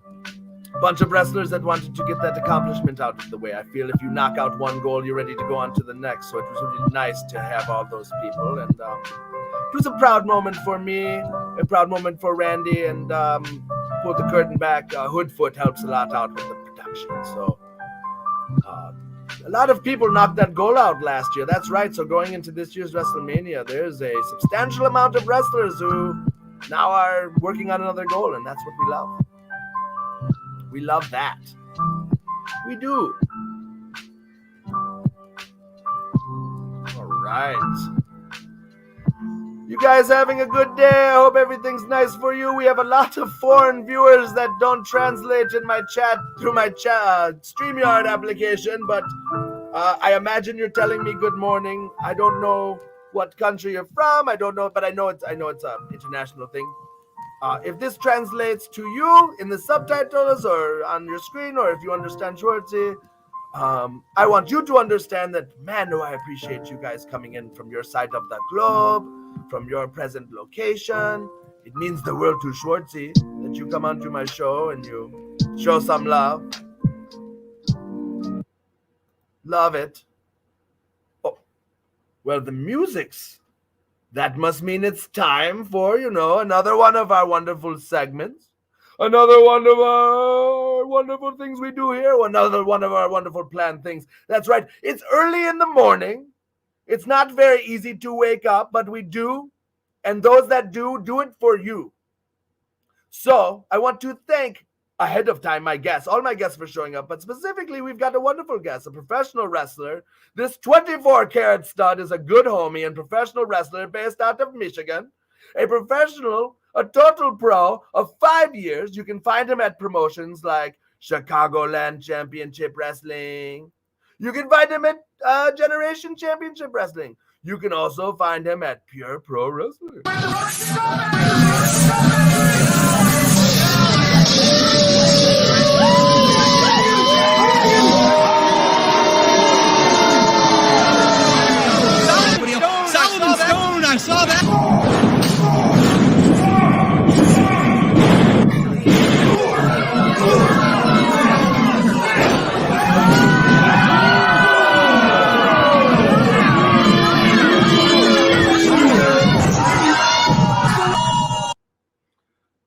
A bunch of wrestlers that wanted to get that accomplishment out of the way. I feel if you knock out one goal, you're ready to go on to the next. So it was really nice to have all those people. And it was a proud moment for me, a proud moment for Randy. And pull the curtain back. Hoodfoot helps a lot out with the production. So a lot of people knocked that goal out last year. That's right. So going into this year's WrestleMania, there's a substantial amount of wrestlers who now are working on another goal. And that's what we love. We love that. We do. All right. You guys having a good day? I hope everything's nice for you. We have a lot of foreign viewers that don't translate in my chat through my StreamYard application, but I imagine you're telling me good morning. I don't know what country you're from. I don't know, but I know it's an international thing. If this translates to you in the subtitles or on your screen, or if you understand Schwartzy, I want you to understand that, man, do I appreciate you guys coming in from your side of the globe, from your present location. It means the world to Schwartzy that you come onto my show and you show some love. Love it. Oh, well, the music's. That must mean it's time for, another one of our wonderful segments. Another one of our wonderful things we do here. Another one of our wonderful planned things. That's right. It's early in the morning. It's not very easy to wake up, but we do. And those that do it for you. So I want to thank ahead of time my guests, all my guests for showing up. But specifically, we've got a wonderful guest, a professional wrestler. This 24-karat stud is a good homie and professional wrestler based out of Michigan. A professional, a total pro of 5 years. You can find him at promotions like Chicagoland Championship Wrestling. You can find him at Generation Championship Wrestling. You can also find him at Pure Pro Wrestling. Solomon Stone, I saw that.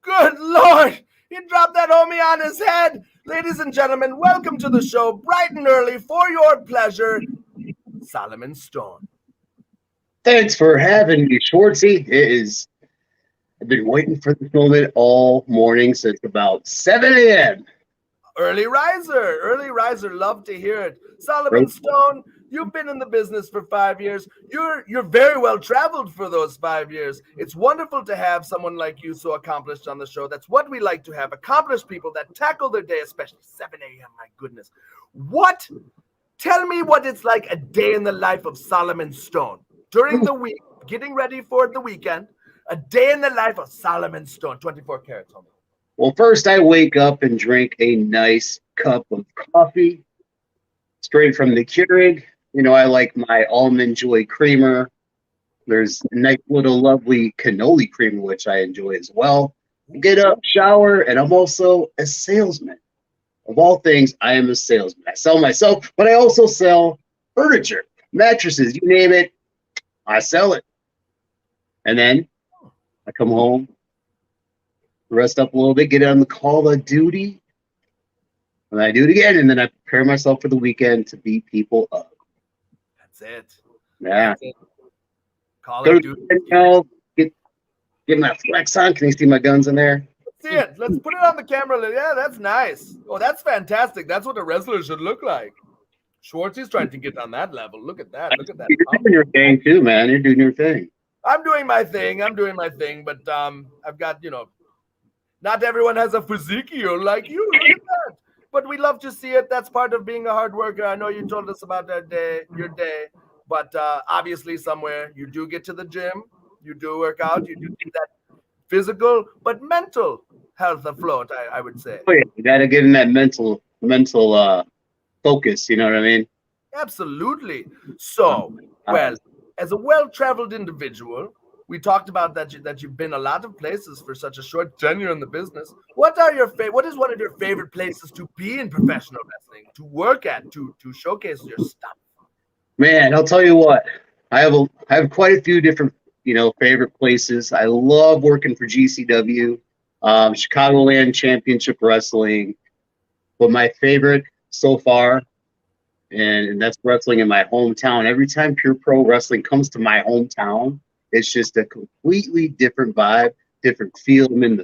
Good Lord! He dropped that homie on his head. Ladies and gentlemen, welcome to the show, bright and early, for your pleasure, Solomon Stone. Thanks for having me, Schwartzy. I've been waiting for this moment all morning since about 7 a.m. Early riser, love to hear it. Solomon Stone, you've been in the business for 5 years. You're very well traveled for those 5 years. It's wonderful to have someone like you so accomplished on the show. That's what we like to have, accomplished people that tackle their day, especially 7 a.m. My goodness. Tell me what it's like a day in the life of Solomon Stone. During the week, getting ready for the weekend, a day in the life of Solomon Stone, 24 carats. Well, first I wake up and drink a nice cup of coffee straight from the Keurig. I like my almond joy creamer. There's a nice little lovely cannoli creamer, which I enjoy as well. Get up, shower, and I'm also a salesman. Of all things, I am a salesman. I sell myself, but I also sell furniture, mattresses, you name it. I sell it. And then I come home, rest up a little bit, get on the Call of Duty, and I do it again, and then I prepare myself for the weekend to beat people up. That's it. Yeah. That's it. Call Go of to Duty. the hotel, get my flex on. Can you see my guns in there? See it. Let's put it on the camera. Yeah, that's nice. Oh, that's fantastic. That's what a wrestler should look like. Schwartzy's trying to get on that level. Look at that. Look at that. You're doing your thing too, man. You're doing your thing. I'm doing my thing. But I've got, not everyone has a physique like you. Look at that. But we love to see it. That's part of being a hard worker. I know you told us about your day, but obviously somewhere you do get to the gym, you do work out, you do keep that physical but mental health afloat, I would say. Oh, yeah. You got to get in that mental focus. You know what I mean? Absolutely. So, well, as a well-traveled individual, we talked about that you've been a lot of places for such a short tenure in the business. What is one of your favorite places to be in professional wrestling, to work at, to showcase your stuff? Man, I'll tell you what. I have quite a few different favorite places. I love working for GCW, Chicagoland Championship Wrestling. But my favorite so far, and that's wrestling in my hometown. Every time Pure Pro Wrestling comes to my hometown, it's just a completely different vibe, different feel. I'm in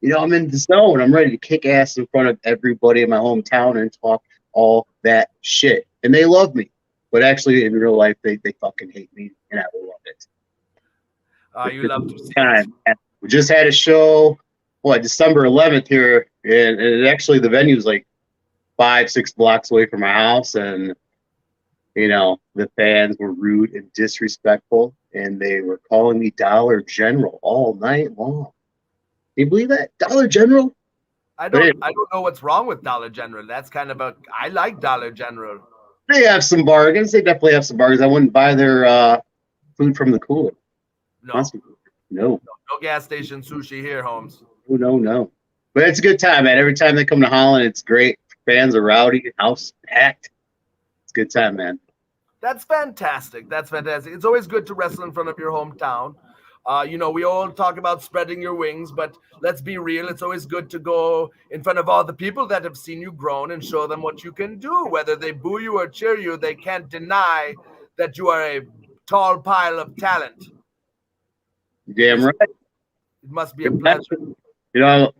the zone. I'm ready to kick ass in front of everybody in my hometown and talk all that shit. And they love me. But actually, in real life, they fucking hate me, and I love it. You love to see it. We just had a show, December 11th here, and actually the venue is like 5-6 blocks away from my house, and the fans were rude and disrespectful, and they were calling me Dollar General all night long. Can you believe that? Dollar General? I don't know what's wrong with Dollar General. That's kind of I like Dollar General. They have some bargains. They definitely have some bargains. I wouldn't buy their food from the cooler. No. No gas station sushi here, Holmes. No. But it's a good time, man. Every time they come to Holland, it's great. Fans are rowdy, house packed. It's a good time, man. That's fantastic. It's always good to wrestle in front of your hometown. We all talk about spreading your wings, but let's be real. It's always good to go in front of all the people that have seen you grown and show them what you can do. Whether they boo you or cheer you, they can't deny that you are a tall pile of talent. Damn right. It must be a pleasure.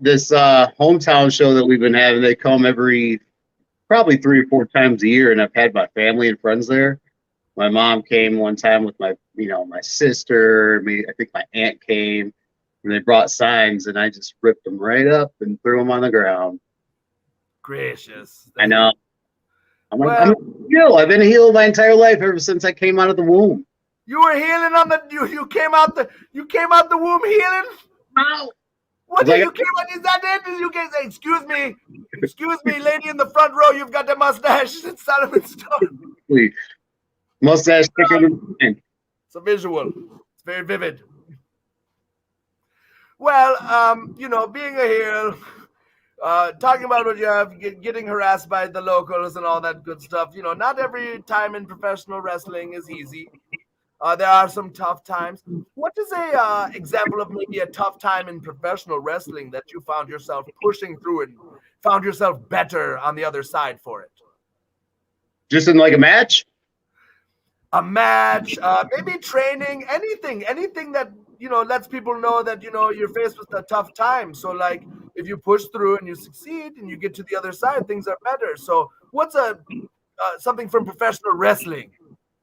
This hometown show that we've been having, they come probably 3 or 4 times a year, and I've had my family and friends there. My mom came one time with my sister. I think my aunt came, and they brought signs, and I just ripped them right up and threw them on the ground. Gracious. I know. I'm a heel. I've been a heel my entire life ever since I came out of the womb. You were healing you came out the womb healing? Wow. What did you came out? Is that it? You can say, excuse me, lady in the front row, you've got the mustache. It's Solomon Stone. Mustache thicker than mine. It's a visual. It's very vivid. Well, being a heel, talking about what you have, getting harassed by the locals and all that good stuff. Not every time in professional wrestling is easy. There are some tough times. What is a example of maybe a tough time in professional wrestling that you found yourself pushing through and found yourself better on the other side for it? Just in like a match? A match, maybe training, anything that, lets people know that, you're faced with a tough time. So, like, if you push through and you succeed and you get to the other side, things are better. So what's something from professional wrestling?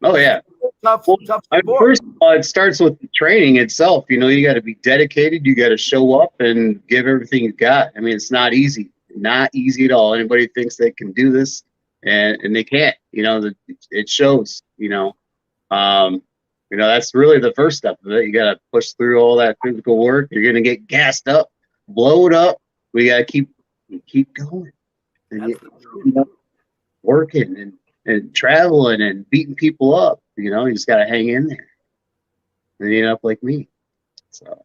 Oh, yeah. Tough first of all, it starts with the training itself. You got to be dedicated. You got to show up and give everything you got. I mean, it's not easy. Not easy at all. Anybody thinks they can do this, and they can't. It shows. That's really the first step of it. You got to push through all that physical work. You're going to get gassed up, blowed up. We got to keep going and working and traveling and beating people up. You just got to hang in there and end up like me. So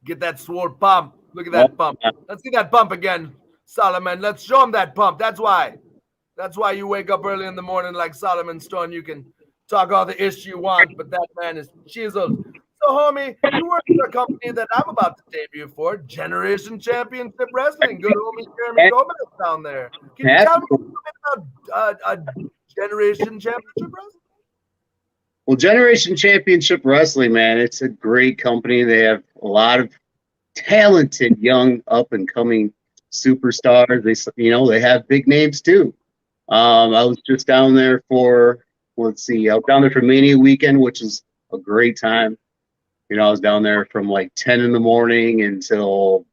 get that swole pump. Look at that bump. Let's get that bump again, Solomon. Let's show him that pump. That's why you wake up early in the morning like Solomon Stone. You can talk all the ish you want, but that man is chiseled. So, homie, you work for a company that I'm about to debut for, Generation Championship Wrestling. Good homie Jeremy Gomez down there. Can you tell me a little bit about Generation Championship Wrestling? Well, Generation Championship Wrestling, man, it's a great company. They have a lot of talented young up and coming superstars. They have big names too. I was just down there for I was down there for Mania weekend, which is a great time. I was down there from like 10 in the morning until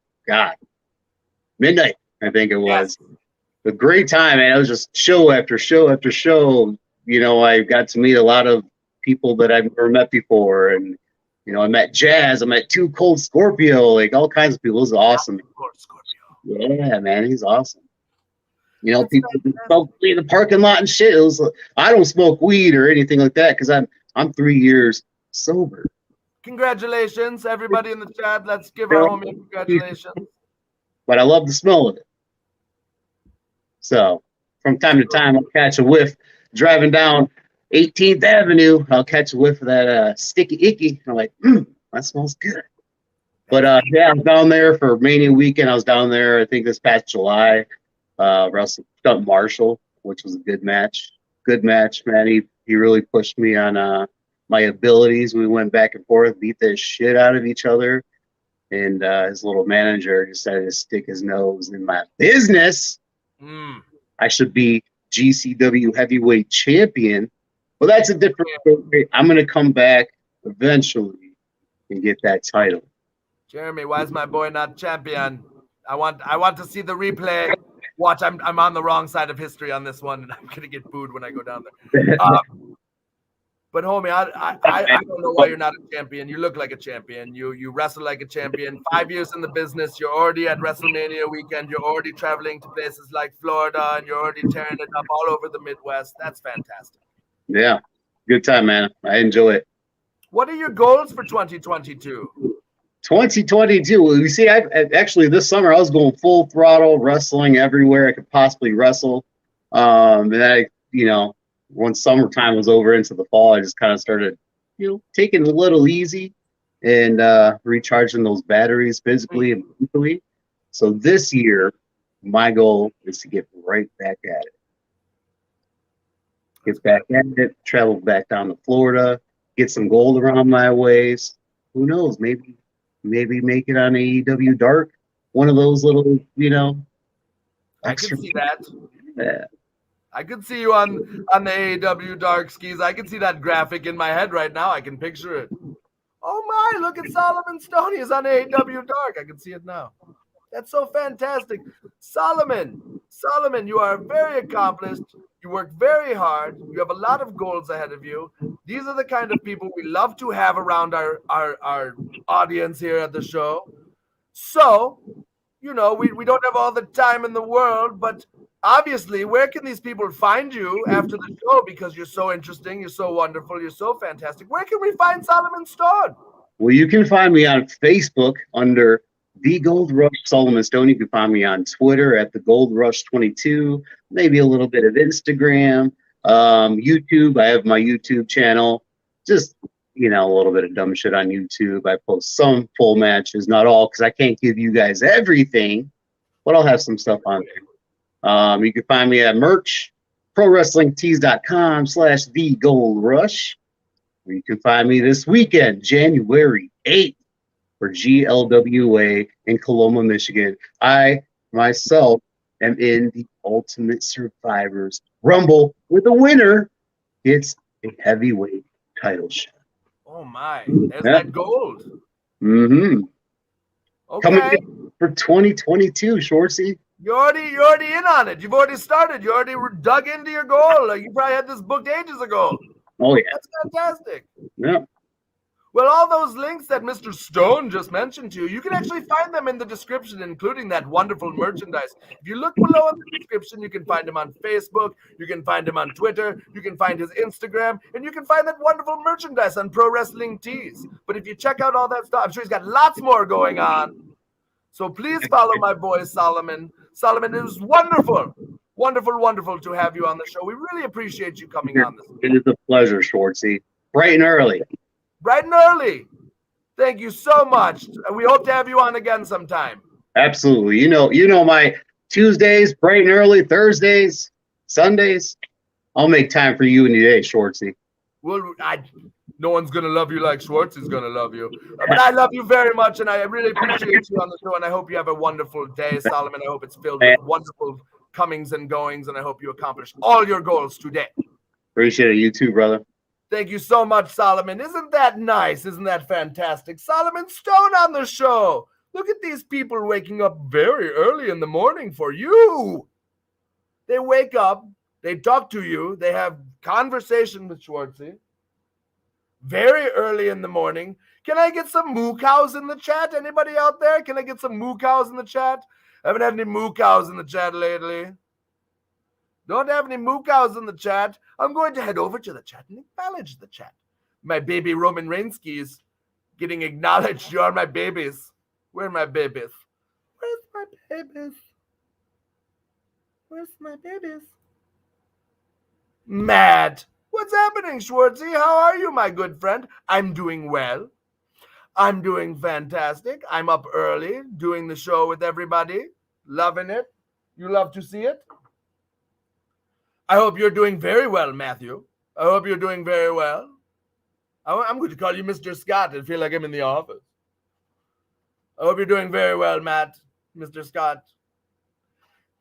midnight, I think it was. Yes. A great time, man. It was just show after show after show. I got to meet a lot of people that I've never met before, and I met Jazz, I met Too Cold Scorpio, like all kinds of people. It was awesome. Yeah, man, he's awesome. People smoke in the parking lot and shit. I don't smoke weed or anything like that because I'm 3 years sober. Congratulations, everybody in the chat. Let's give our homie a congratulations. But I love the smell of it. So from time to time, I'll catch a whiff driving down 18th Avenue. I'll catch a whiff of that sticky icky. I'm like, that smells good. But I was down there for Mania weekend. I was down there, I think this past July. Wrestled Stunt Marshall, which was a good match. Good match, man. He really pushed me on my abilities. We went back and forth, beat the shit out of each other. And his little manager decided to stick his nose in my business. I should be GCW heavyweight champion. Well, that's a different story. I'm going to come back eventually and get that title. Jeremy, why is my boy not champion? I want to see the replay. Watch, I'm on the wrong side of history on this one, and I'm going to get booed when I go down there. But homie, I don't know why you're not a champion. You look like a champion. You wrestle like a champion. 5 years in the business. You're already at WrestleMania weekend. You're already traveling to places like Florida, and you're already tearing it up all over the Midwest. That's fantastic. Yeah, good time, man. I enjoy it. What are your goals for 2022? 2022. Well, you see, I actually this summer I was going full throttle, wrestling everywhere I could possibly wrestle. And then once summertime was over into the fall, I just kind of started, taking it a little easy and recharging those batteries physically and mentally. So this year, my goal is to get right back at it. Get back at it, travel back down to Florida, get some gold around my waist. Who knows? Maybe make it on AEW Dark. One of those little, I can see that. Yeah. I could see you on the AEW Dark skis. I can see that graphic in my head right now. I can picture it. Oh my, look at Solomon Stone. He's on AEW Dark. I can see it now. That's so fantastic. Solomon, you are very accomplished. You work very hard. You have a lot of goals ahead of you. These are the kind of people we love to have around our audience here at the show. So, we don't have all the time in the world, but obviously, where can these people find you after the show? Because you're so interesting, you're so wonderful, you're so fantastic. Where can we find Solomon Stone? Well, you can find me on Facebook under The Gold Rush Solomon Stone. You can find me on Twitter at The Gold Rush 22, maybe a little bit of Instagram, YouTube. I have my YouTube channel. Just, a little bit of dumb shit on YouTube. I post some full matches, not all, because I can't give you guys everything, but I'll have some stuff on there. You can find me at merch, prowrestlingtees.com/The Gold Rush. You can find me this weekend, January 8th, for GLWA in Coloma, Michigan. I, myself, am in the Ultimate Survivors Rumble, where the winner gets a heavyweight title shot. Oh, my. There's that gold. Mm-hmm. Okay. Coming in for 2022, Schwartzy. You're already in on it. You've already started. You already dug into your goal. You probably had this booked ages ago. Oh, yeah. That's fantastic. Yeah. Well, all those links that Mr. Stone just mentioned to you, you can actually find them in the description, including that wonderful merchandise. If you look below in the description, you can find him on Facebook, you can find him on Twitter, you can find his Instagram, and you can find that wonderful merchandise on Pro Wrestling Tees. But if you check out all that stuff, I'm sure he's got lots more going on. So please follow my boy, Solomon. Solomon, it was wonderful. Wonderful to have you on the show. We really appreciate you coming on this. It is a pleasure, Schwartzy. Bright and early. Bright and early. Thank you so much. We hope to have you on again sometime. Absolutely. You know my Tuesdays, bright and early, Thursdays, Sundays. I'll make time for you and today, Schwartzy. Well, no one's gonna love you like Schwartz is gonna love you. But I love you very much, and I really appreciate you on the show. And I hope you have a wonderful day, Solomon. I hope it's filled with wonderful comings and goings, and I hope you accomplish all your goals today. Appreciate it. You too, brother. Thank you so much, Solomon. Isn't that nice? Isn't that fantastic? Solomon Stone on the show. Look at these people waking up very early in the morning for you. They wake up, they talk to you, they have conversation with Schwartzy very early in the morning. Can I get some moo cows in the chat? Anybody out there? Can I get some moo cows in the chat? I haven't had any moo cows in the chat lately. Don't have any moo cows in the chat. I'm going to head over to the chat and acknowledge the chat. My baby Roman Reinsky's getting acknowledged. You are my babies. Where are my babies? Where's my babies? Where's my babies? Matt, what's happening, Schwartzy? How are you, my good friend? I'm doing well. I'm doing fantastic. I'm up early doing the show with everybody. Loving it. You love to see it? I hope you're doing very well, Matthew. I hope you're doing very well. I'm going to call you Mr. Scott and feel like I'm in the office. I hope you're doing very well, Matt. Mr. Scott.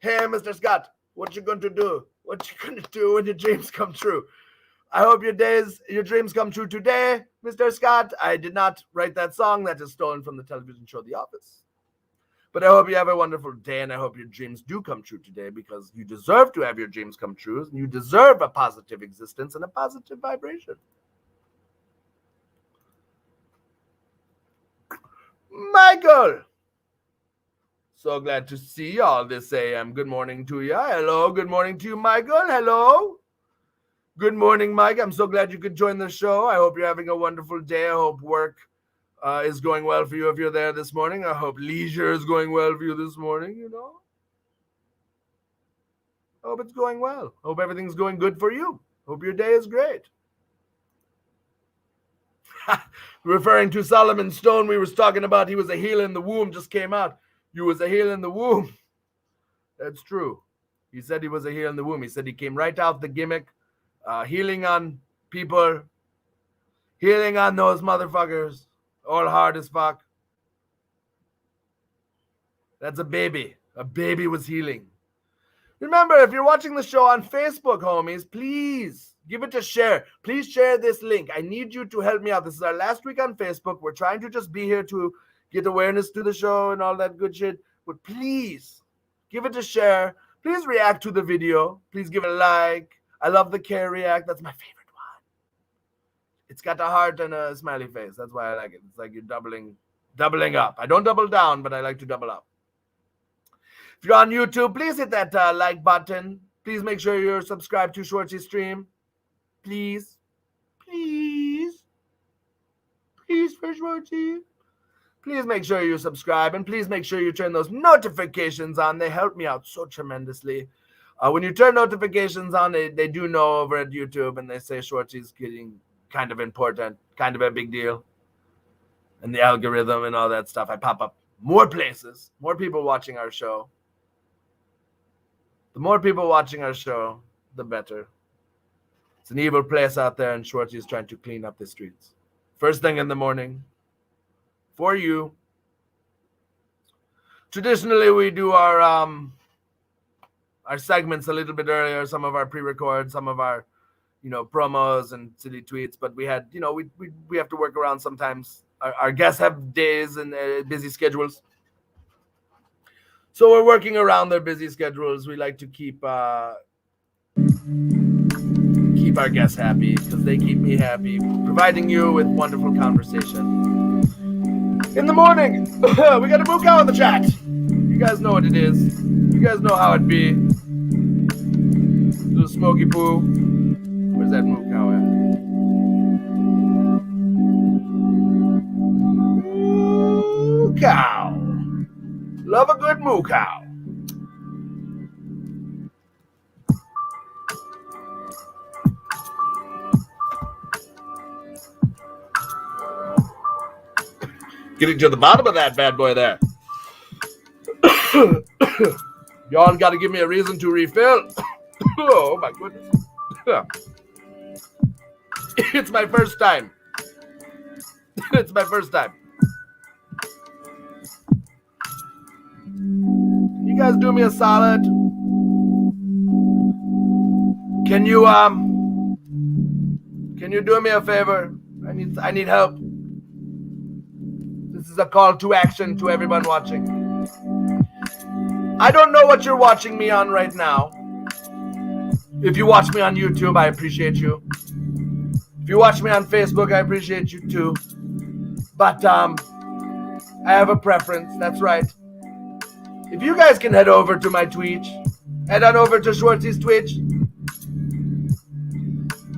Hey, Mr. Scott, what you going to do? What you going to do when your dreams come true? I hope your dreams come true today, Mr. Scott. I did not write that song. That is stolen from the television show The Office. But I hope you have a wonderful day, and I hope your dreams do come true today, because you deserve to have your dreams come true, and you deserve a positive existence and a positive vibration. Michael, so glad to see y'all this AM. Good morning to you. Hello, good morning to you, Michael. Hello. Good morning, Mike. I'm so glad you could join the show. I hope you're having a wonderful day. I hope work is going well for you if you're there this morning. I hope leisure is going well for you this morning, you know. I hope it's going well. I hope everything's going good for you. Hope your day is great. Referring to Solomon Stone, we was talking about he was a heel in the womb, just came out. You was a heel in the womb. That's true. He said he was a heel in the womb. He said he came right out the gimmick, healing on people, healing on those motherfuckers, all hard as fuck. That's a baby. A baby was healing. Remember, if you're watching the show on Facebook, homies, please give it a share. Please share this link. I need you to help me out. This is our last week on Facebook. We're trying to just be here to get awareness to the show and all that good shit. But please give it a share. Please react to the video. Please give it a like. I love the care react. That's my favorite one. It's got a heart and a smiley face. That's why I like it. It's like you're doubling up. I don't double down, but I like to double up. If you're on YouTube, please hit that like button. Please make sure you're subscribed to Schwartzy's stream. Please. Please. Please for Schwartzy. Please make sure you subscribe, and please make sure you turn those notifications on. They help me out so tremendously. When you turn notifications on, they do know over at YouTube, and they say Schwartzy's getting kind of important, kind of a big deal. And the algorithm and all that stuff. I pop up more places, more people watching our show. The more people watching our show, the better. It's an evil place out there, and Schwartzy is trying to clean up the streets. First thing in the morning, for you. Traditionally, we do our segments a little bit earlier, some of our pre-record, some of our, promos and silly tweets. But we had, we have to work around sometimes. Our guests have days and busy schedules. So we're working around their busy schedules. We like to keep our guests happy because they keep me happy, providing you with wonderful conversation. In the morning, we got a moo cow in the chat. You guys know what it is. You guys know how it be. Little smoky poo. Where's that moo cow at? Moo cow. Love a good moo cow. Getting to the bottom of that bad boy there. Y'all got to give me a reason to refill. Oh, my goodness. It's my first time. It's my first time. Can you guys do me a solid? Can you do me a favor? I need help. This is a call to action to everyone watching. I don't know what you're watching me on right now. If you watch me on YouTube, I appreciate you. If you watch me on Facebook, I appreciate you too. But I have a preference. That's right. If you guys can head over to my Twitch, head on over to Schwartzy's Twitch.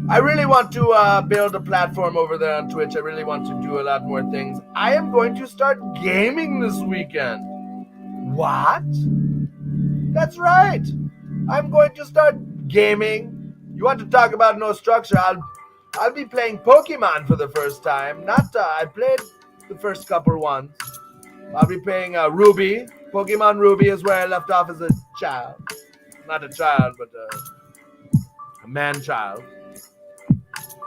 I really want to build a platform over there on Twitch. I really want to do a lot more things. I am going to start gaming this weekend. What? That's right. I'm going to start gaming. You want to talk about no structure? I'll be playing Pokemon for the first time. I played the first couple ones. I'll be playing Ruby. Pokemon Ruby is where I left off as a child. Not a child, but a man-child.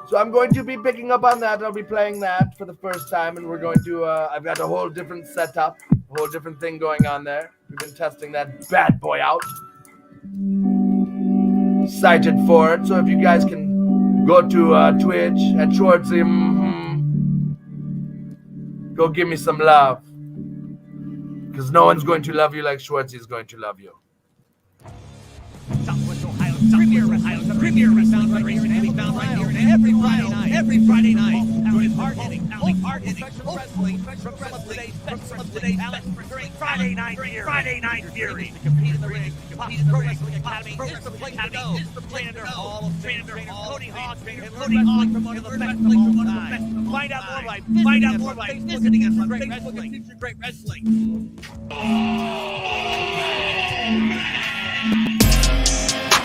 So I'm going to be picking up on that. I'll be playing that for the first time, and we're going to, I've got a whole different setup, a whole different thing going on there. We've been testing that bad boy out. Excited for it. So if you guys can go to Twitch at Schwartzy, go give me some love. Because no one's going to love you like Schwartzy is going to love you. Southwest Ohio's premier wrestling federation can be found right here every Friday night. With hard-hitting, professional wrestling from some of today's talent during Friday Night Fury. To compete in the ring, Pop's Pro Wrestling Academy is the place to go. Train under Hall of Fame trainer Cody Hawk and learn wrestling from one of the best of all time. Find out more by visiting us on Facebook and Future Great Wrestling.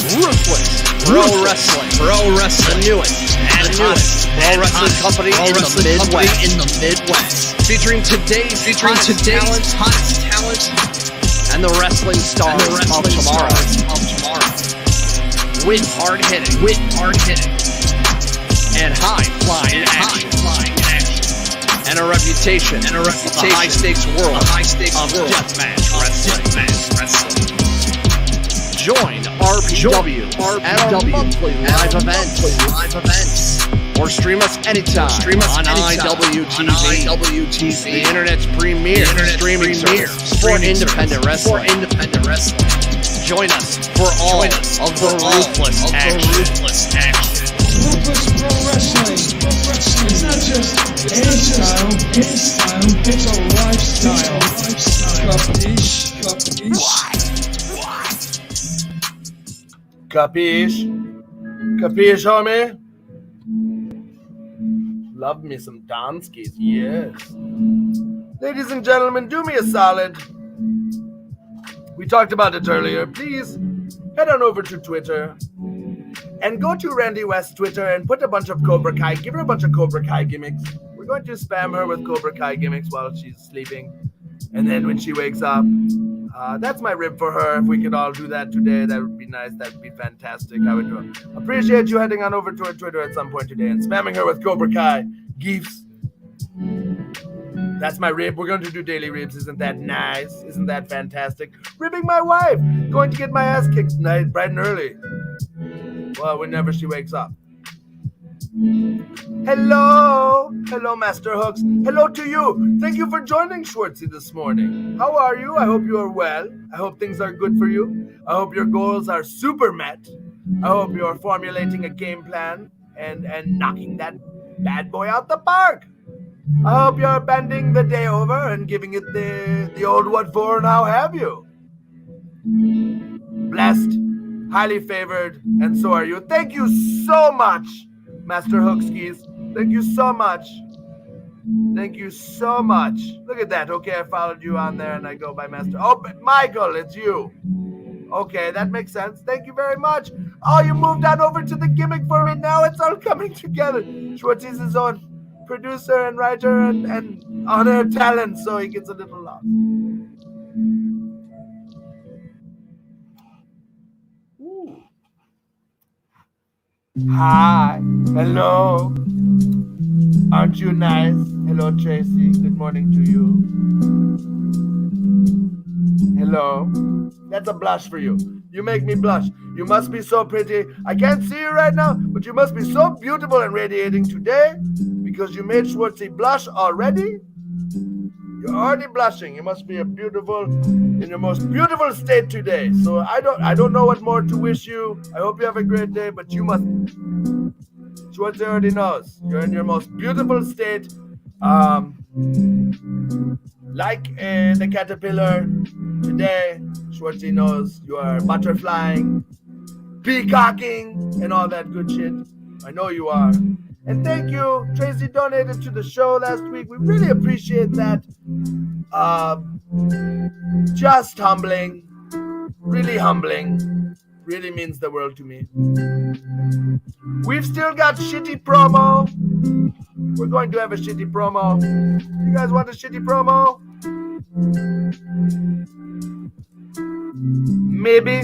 Ruthless Pro Wrestling, the newest and hottest pro wrestling company in the Midwest. Featuring today's hottest talent and the wrestling stars of tomorrow. With hard hitting, and high flying action, and a reputation of the high stakes world of deathmatch wrestling. Join RPW at our monthly live events. Or stream us anytime on iwtv, the internet's premier streaming service for independent wrestling. Join us for all of the ruthless action. Ruthless Pro Wrestling. It's not just any style, it's a lifestyle. Capiche, homie? Love me some Donskis, yes. Ladies and gentlemen, do me a solid. We talked about it earlier. Please head on over to Twitter and go to Randy West's Twitter and put a bunch of Cobra Kai. Give her a bunch of Cobra Kai gimmicks. We're going to spam her with Cobra Kai gimmicks while she's sleeping. And then when she wakes up, that's my rib for her. If we could all do that today, that would be nice. That would be fantastic. I would appreciate you heading on over to her Twitter at some point today and spamming her with Cobra Kai gifs. That's my rib. We're going to do daily ribs. Isn't that nice? Isn't that fantastic? Ribbing my wife. Going to get my ass kicked tonight, bright and early. Well, whenever she wakes up. Hello, Master Hooks. Hello to you. Thank you for joining Schwartzy this morning. How are you? I hope you are well. I hope things are good for you. I hope your goals are super met. I hope you're formulating a game plan and knocking that bad boy out the park. I hope you're bending the day over and giving it the old what for and how have you. Blessed, highly favored, and so are you. Thank you so much, Master Hookskis. Thank you so much. Thank you so much. Look at that. Okay, I followed you on there and I go by Master. Oh, Michael, it's you. Okay, that makes sense. Thank you very much. Oh, you moved on over to the gimmick for me. Now it's all coming together. Schwartzy's his own producer and writer and honor talent, so he gets a little lost. Ooh. Hi, hello. Aren't you nice? Hello, Tracy. Good morning to you. Hello. That's a blush for you. You make me blush. You must be so pretty. I can't see you right now, but you must be so beautiful and radiating today because you made Schwartzy blush already. You're already blushing. You must be a beautiful, in your most beautiful state today. So I don't know what more to wish you. I hope you have a great day, but you must. Schwartzy already knows. You're in your most beautiful state. Like the caterpillar today, Schwartzy knows you are butterflying, peacocking, and all that good shit. I know you are. And thank you. Tracy donated to the show last week. We really appreciate that. Just humbling. Really humbling. Really means the world to me. We've still got shitty promo. We're going to have a shitty promo. You guys want a shitty promo? Maybe.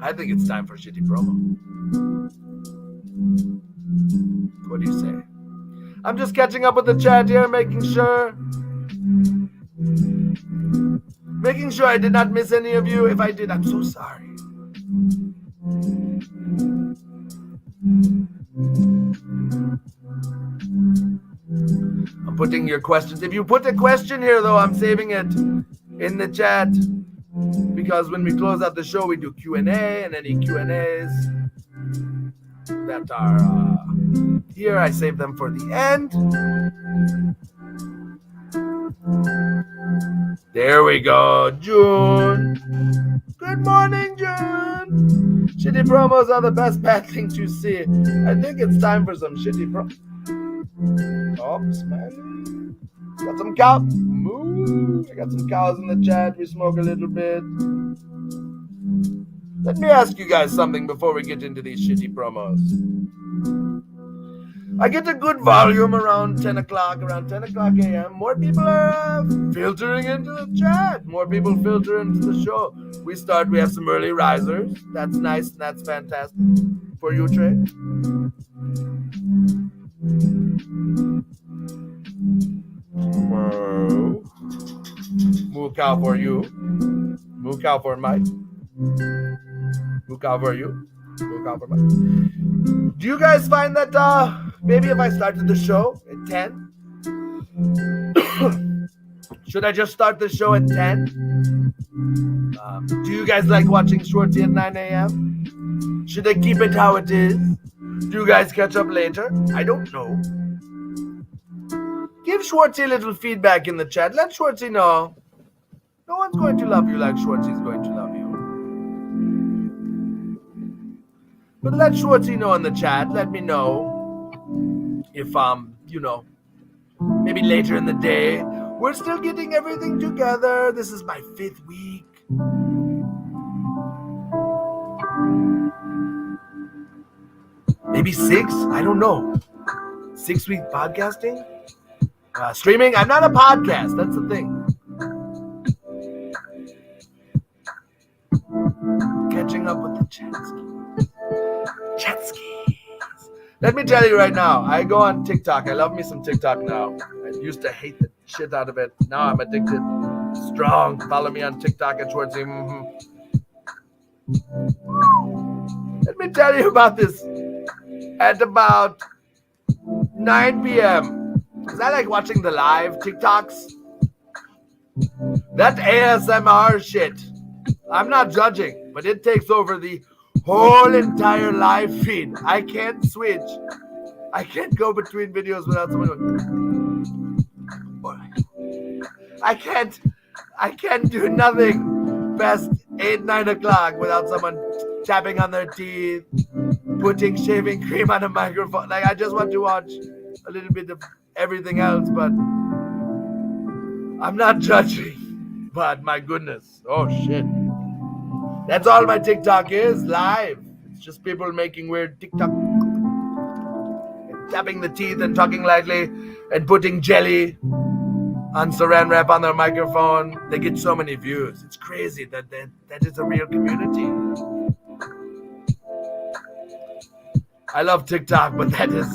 I think it's time for a shitty promo. What do you say? I'm just catching up with the chat here, making sure I did not miss any of you. If I did, I'm so sorry. I'm putting your questions. If you put a question here, though, I'm saving it in the chat because when we close out the show, we do Q&A, and any Q&As that are here, I save them for the end. There we go, June. Good morning, June. Shitty promos are the best bad thing to see. I think it's time for some shitty promos. Oops, man. Got some cow. Moo. I got some cows in the chat. We smoke a little bit. Let me ask you guys something before we get into these shitty promos. I get a good volume around 10 o'clock a.m. More people are filtering into the chat. More people filter into the show. We have some early risers. That's nice and that's fantastic. For you, Trey. Moo cow for you. Moo cow for Mike. Moo cow for you. Moo cow for Mike. Do you guys find that maybe if I started the show at 10? Should I just start the show at 10? Do you guys like watching Schwartzy at 9 a.m.? Should I keep it how it is? Do you guys catch up later? I don't know. Give Schwartzy a little feedback in the chat. Let Schwartzy know. No one's going to love you like Schwartzy's going to love you. But let Schwartzy know in the chat. Let me know if, maybe later in the day. We're still getting everything together. This is my 5th week. Maybe 6? I don't know. 6-week podcasting? Streaming? I'm not a podcast. That's the thing. Catching up with the chat skis. Let me tell you right now, I go on TikTok. I love me some TikTok now. I used to hate the shit out of it. Now I'm addicted. Strong. Follow me on TikTok at Schwartzy. Let me tell you about this. At about 9 p.m. Because I like watching the live TikToks. That ASMR shit. I'm not judging, but it takes over the whole entire live feed. I can't switch. I can't go between videos without someone going. I can't do nothing past 8, 9 o'clock without someone tapping on their teeth, putting shaving cream on a microphone. Like, I just want to watch a little bit of everything else, but I'm not judging. But my goodness, oh shit. That's all my TikTok is, live. It's just people making weird TikTok tapping the teeth and talking lightly and putting jelly on saran wrap on their microphone. They get so many views. It's crazy that is a real community. I love TikTok, but that is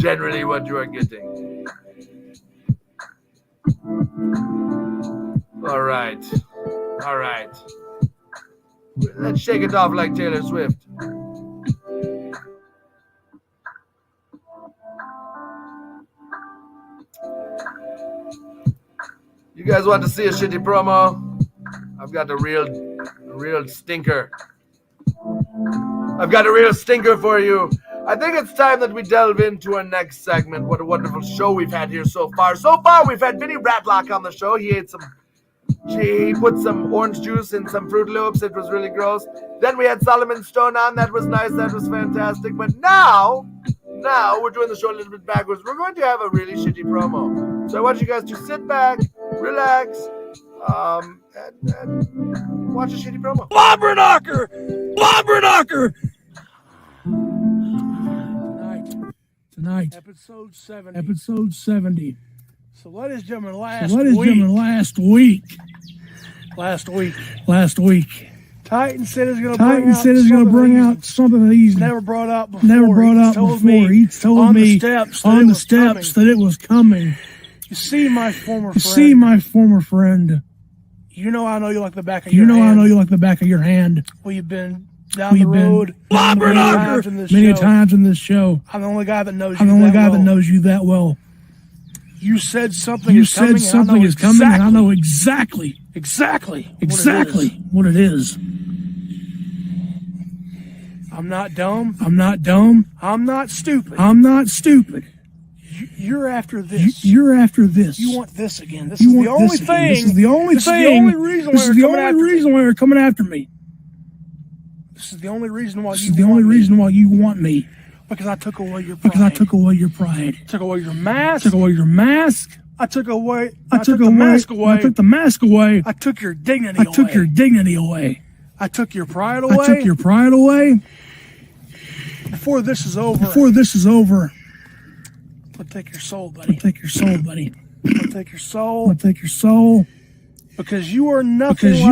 generally what you are getting. All right. Let's shake it off like Taylor Swift. You guys want to see a shitty promo? I've got a real stinker. I've got a real stinker for you. I think it's time that we delve into our next segment. What a wonderful show we've had here so far. So far, we've had Vinny Rattlocke on the show. He put some orange juice in some Fruit Loops. It was really gross. Then we had Solomon Stone on. That was nice. That was fantastic. But now we're doing the show a little bit backwards. We're going to have a really shitty promo. So I want you guys to sit back, relax, and watch a shitty promo. Lobbernauker! Tonight. Episode 70. So, ladies and gentlemen, last week. Titan said is going to bring out something that he's never brought up before. He told me on the steps that it was coming. You see, my former friend. You know I know you like the back of your hand. We've been down the road many times in this show. I'm the only guy that knows you that well. You said something is coming, and I know exactly what it is. I'm not dumb. I'm not stupid. You're after this. You want this again. This is the only thing. This is the only reason why you're coming after me. This is the only reason why you want me. Because I took away your pride. Took away your mask. I took the mask away. I took your dignity away. I took your pride away. Before this is over. I'll take your soul, buddy. I'll take your soul. Because you are nothing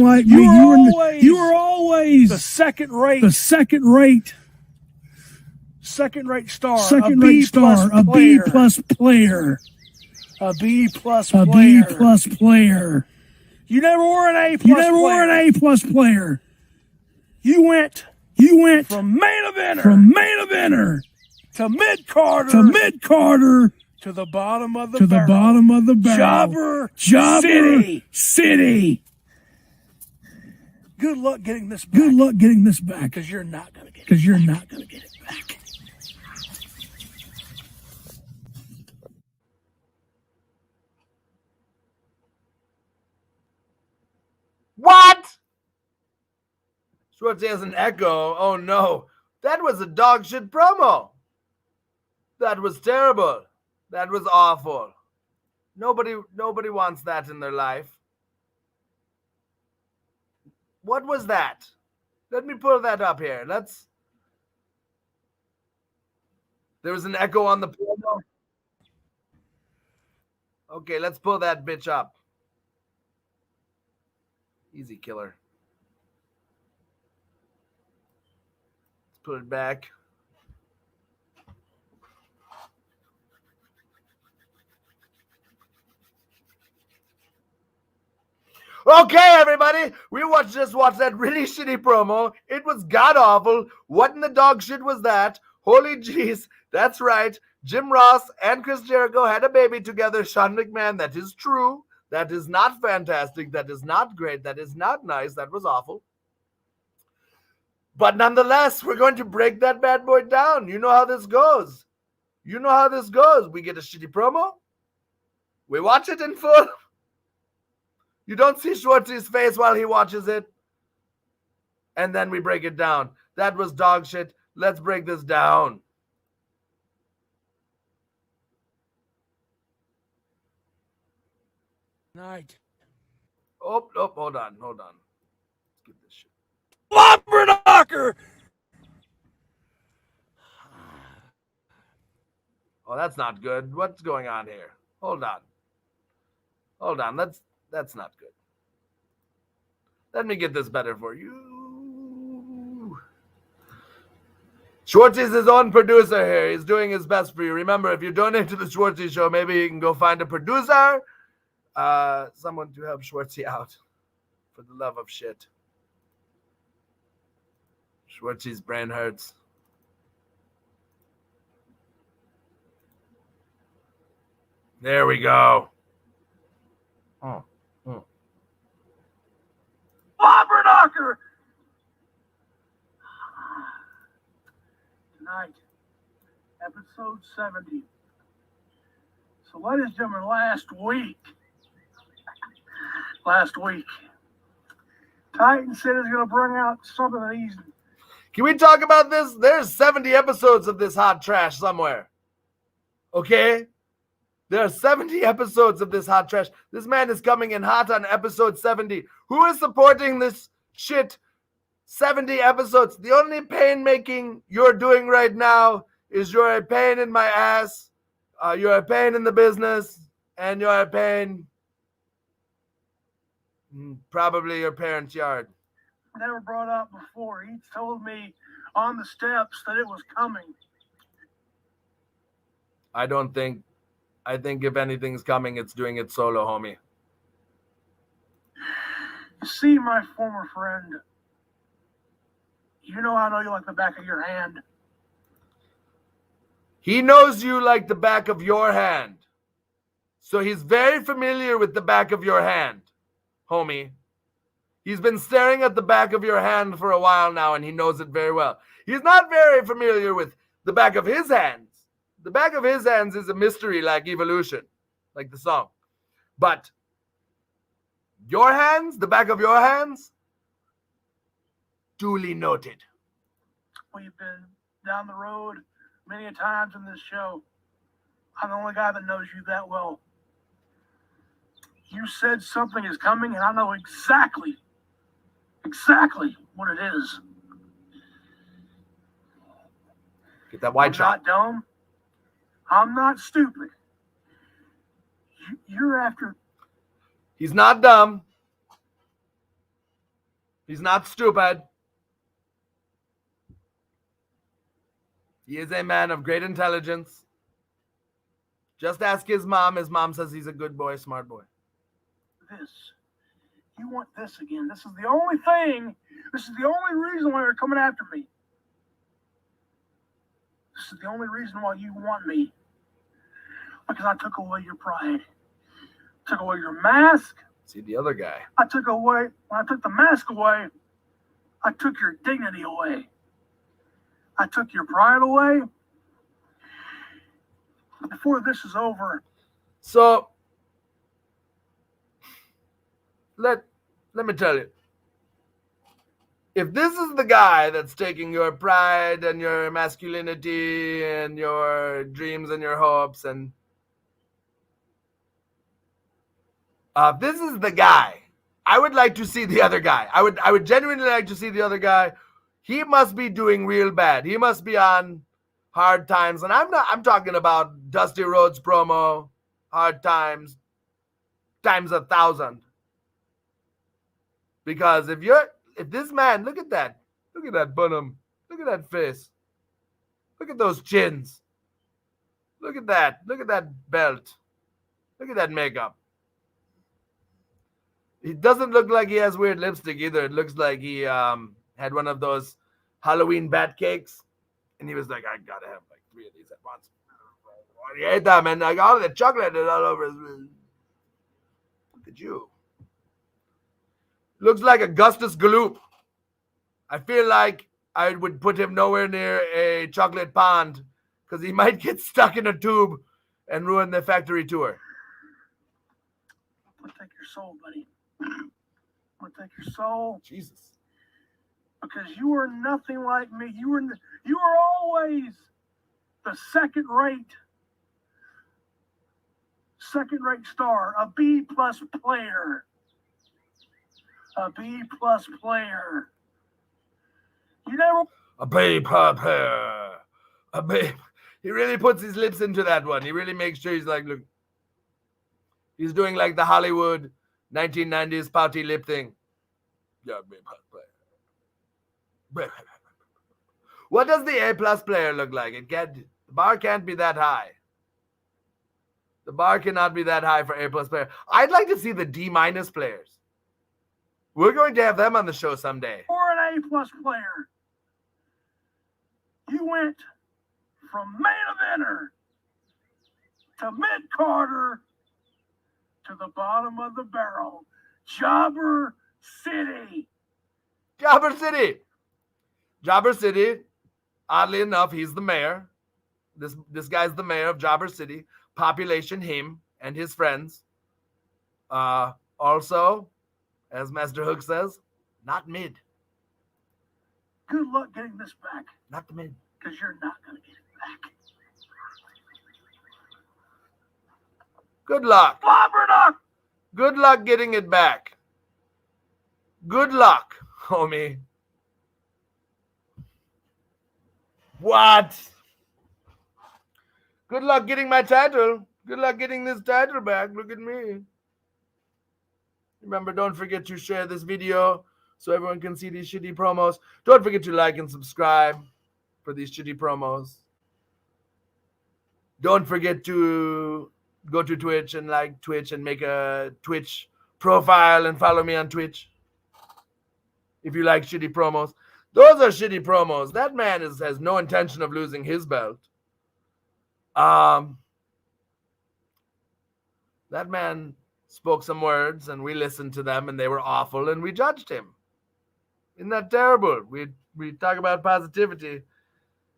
like me. You are always the second rate star. A B plus player. You never were an A plus player. You went from main eventer to mid Carter to the bottom of the barrel. Jobber City. Good luck getting this back. Because you're not gonna get it back. What? Schwartzy has an echo. Oh no. That was a dog shit promo. That was terrible. That was awful. Nobody wants that in their life. What was that? Let me pull that up here. There was an echo on the promo. Okay, let's pull that bitch up. Easy killer. Let's put it back. Okay, everybody, we just watched that really shitty promo. It was god awful. What in the dog shit was that? Holy jeez, that's right. Jim Ross and Chris Jericho had a baby together. Sean McMahon, that is true. That is not fantastic. That is not great. That is not nice. That was awful. But nonetheless, we're going to break that bad boy down. You know how this goes. We get a shitty promo. We watch it in full. You don't see Schwartzy's face while he watches it. And then we break it down. That was dog shit. Let's break this down. Night. Oh, hold on. Let's get this shit. Lobbernauker! Oh, that's not good. What's going on here? Hold on. Hold on. That's not good. Let me get this better for you. Schwartzy's his own producer here. He's doing his best for you. Remember, if you donate to the Schwartzy show, maybe you can go find a producer, someone to help Schwartzy out. For the love of shit. Schwartzy's brain hurts. There we go. Flopperknocker! Tonight, episode 70. So, ladies and gentlemen, last week, Titan said he's going to bring out something that he's... Can we talk about this? There's 70 episodes of this hot trash somewhere. Okay? There are 70 episodes of this hot trash. This man is coming in hot on episode 70. Who is supporting this shit? 70 episodes. The only pain making you're doing right now is you're a pain in my ass. You're a pain in the business. And you're a pain probably your parents' yard. Never brought up before. He told me on the steps that it was coming. I think if anything's coming, it's doing it solo, homie. You see, my former friend, you know I know you like the back of your hand. He knows you like the back of your hand. So he's very familiar with the back of your hand, homie. He's been staring at the back of your hand for a while now, and he knows it very well. He's not very familiar with the back of his hands. The back of his hands is a mystery like evolution, like the song. But your hands, the back of your hands, duly noted. We've been down the road many a times in this show. I'm the only guy that knows you that well. You said something is coming, and I know exactly what it is. Get that white shot. I'm not dumb. I'm not stupid. You're after... He's not dumb. He's not stupid. He is a man of great intelligence. Just ask his mom. His mom says he's a good boy, smart boy. This. You want this again. This is the only thing. This is the only reason why you're coming after me. This is the only reason why you want me. Because I took away your pride. Took away your mask. See the other guy. When I took the mask away, I took your dignity away. I took your pride away. Before this is over. So, let me tell you. If this is the guy that's taking your pride and your masculinity and your dreams and your hopes, and if this is the guy, I would like to see the other guy. I would genuinely like to see the other guy. He must be doing real bad. He must be on hard times. And I'm talking about Dusty Rhodes promo, hard times, times 1,000. Because if this man, look at that bonum, look at that face, look at those chins, look at that belt, look at that makeup. He doesn't look like he has weird lipstick either. It looks like he had one of those Halloween bat cakes, and he was like, I gotta have like 3 of these at once. He ate them, and like all the chocolate is all over his. Look at you. Looks like Augustus Gloop. I feel like I would put him nowhere near a chocolate pond because he might get stuck in a tube and ruin the factory tour. I'm gonna take your soul, buddy. I'm gonna take your soul. Jesus. Because you are nothing like me. You are always the second-rate star, a B-plus player. A B-plus player. You never... A B-plus player. He really puts his lips into that one. He really makes sure he's like, look. He's doing like the Hollywood 1990s pouty lip thing. Yeah, what does the A+ player look like? The bar can't be that high. The bar cannot be that high for A+ player. I'd like to see the D- players. We're going to have them on the show someday. For an A+ player, you went from main eventer to mid-carder to the bottom of the barrel. Jobber City. Jobber City. Jobber City. Oddly enough, he's the mayor. This guy's the mayor of Jobber City. Population, him and his friends. Also, as Master Hook says, not mid. Good luck getting this back, Not the mid. because you're not going to get it back. Good luck. Flabberduck! Good luck getting it back. Good luck, homie. What? Good luck getting my title. Good luck getting this title back. Look at me. Remember, don't forget to share this video so everyone can see these shitty promos. Don't forget to like and subscribe for these shitty promos. Don't forget to go to Twitch and like Twitch and make a Twitch profile and follow me on Twitch. If you like shitty promos. Those are shitty promos. That man has no intention of losing his belt. That man spoke some words and we listened to them and they were awful and we judged him. Isn't that terrible? We talk about positivity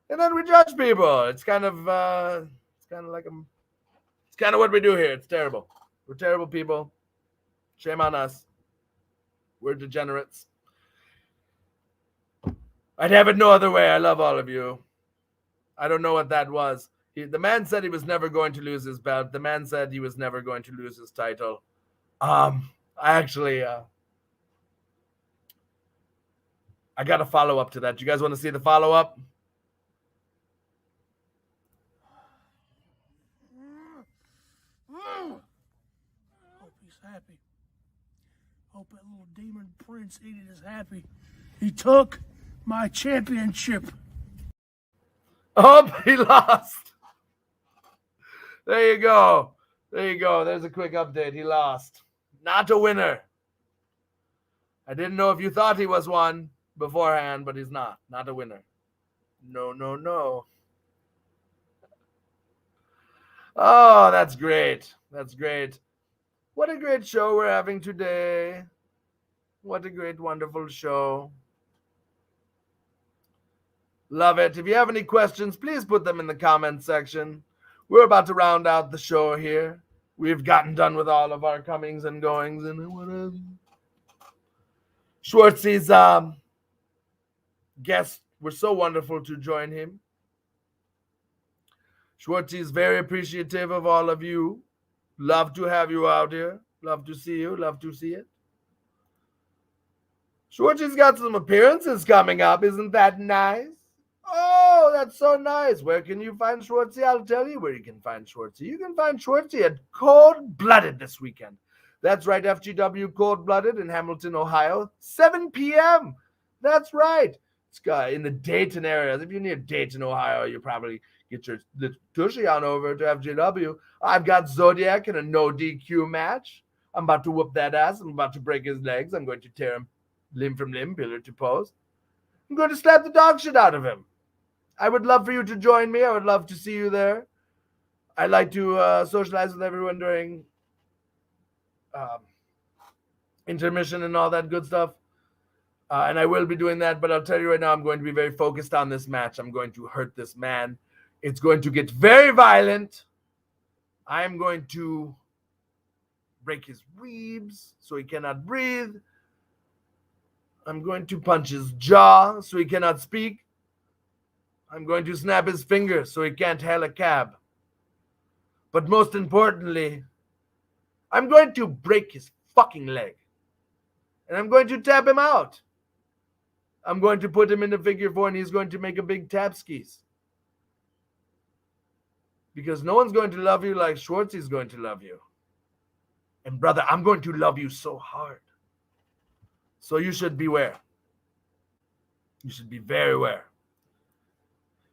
and then we judge people. It's kind of what we do here. It's terrible. We're terrible people. Shame on us. We're degenerates. I'd have it no other way. I love all of you. I don't know what that was. The man said he was never going to lose his belt. The man said he was never going to lose his title. I got a follow-up to that. You guys want to see the follow-up? Hope he's happy. Hope that little demon prince Edith is happy. He took my championship. Oh, he lost. There you go. There you go. There's a quick update. He lost. Not a winner. I didn't know if you thought he was one beforehand, but he's not. Not a winner. No, no, no. Oh, that's great. That's great. What a great show we're having today. What a great, wonderful show. Love it. If you have any questions, please put them in the comment section. We're about to round out the show here. We've gotten done with all of our comings and goings and whatever. Schwartzy's guests were so wonderful to join him. Schwartzy is very appreciative of all of you. Love to have you out here. Love to see you. Love to see it. Schwartzy's got some appearances coming up. Isn't that nice? Oh, that's so nice. Where can you find Schwartzy? I'll tell you where you can find Schwartzy. You can find Schwartzy at Cold Blooded this weekend. That's right, FGW Cold Blooded in Hamilton, Ohio, 7 p.m. That's right. It's in the Dayton area. If you're near Dayton, Ohio, you probably get your tushy on over to FGW. I've got Zodiac in a no DQ match. I'm about to whoop that ass. I'm about to break his legs. I'm going to tear him limb from limb, pillar to post. I'm going to slap the dog shit out of him. I would love for you to join me. I would love to see you there. I like to socialize with everyone during intermission and all that good stuff. And I will be doing that, but I'll tell you right now, I'm going to be very focused on this match. I'm going to hurt this man. It's going to get very violent. I am going to break his ribs so he cannot breathe. I'm going to punch his jaw so he cannot speak. I'm going to snap his fingers so he can't hail a cab. But most importantly, I'm going to break his fucking leg. And I'm going to tap him out. I'm going to put him in the figure 4 and he's going to make a big tap skis. Because no one's going to love you like Schwartzy's going to love you. And brother, I'm going to love you so hard. So you should beware. You should be very aware.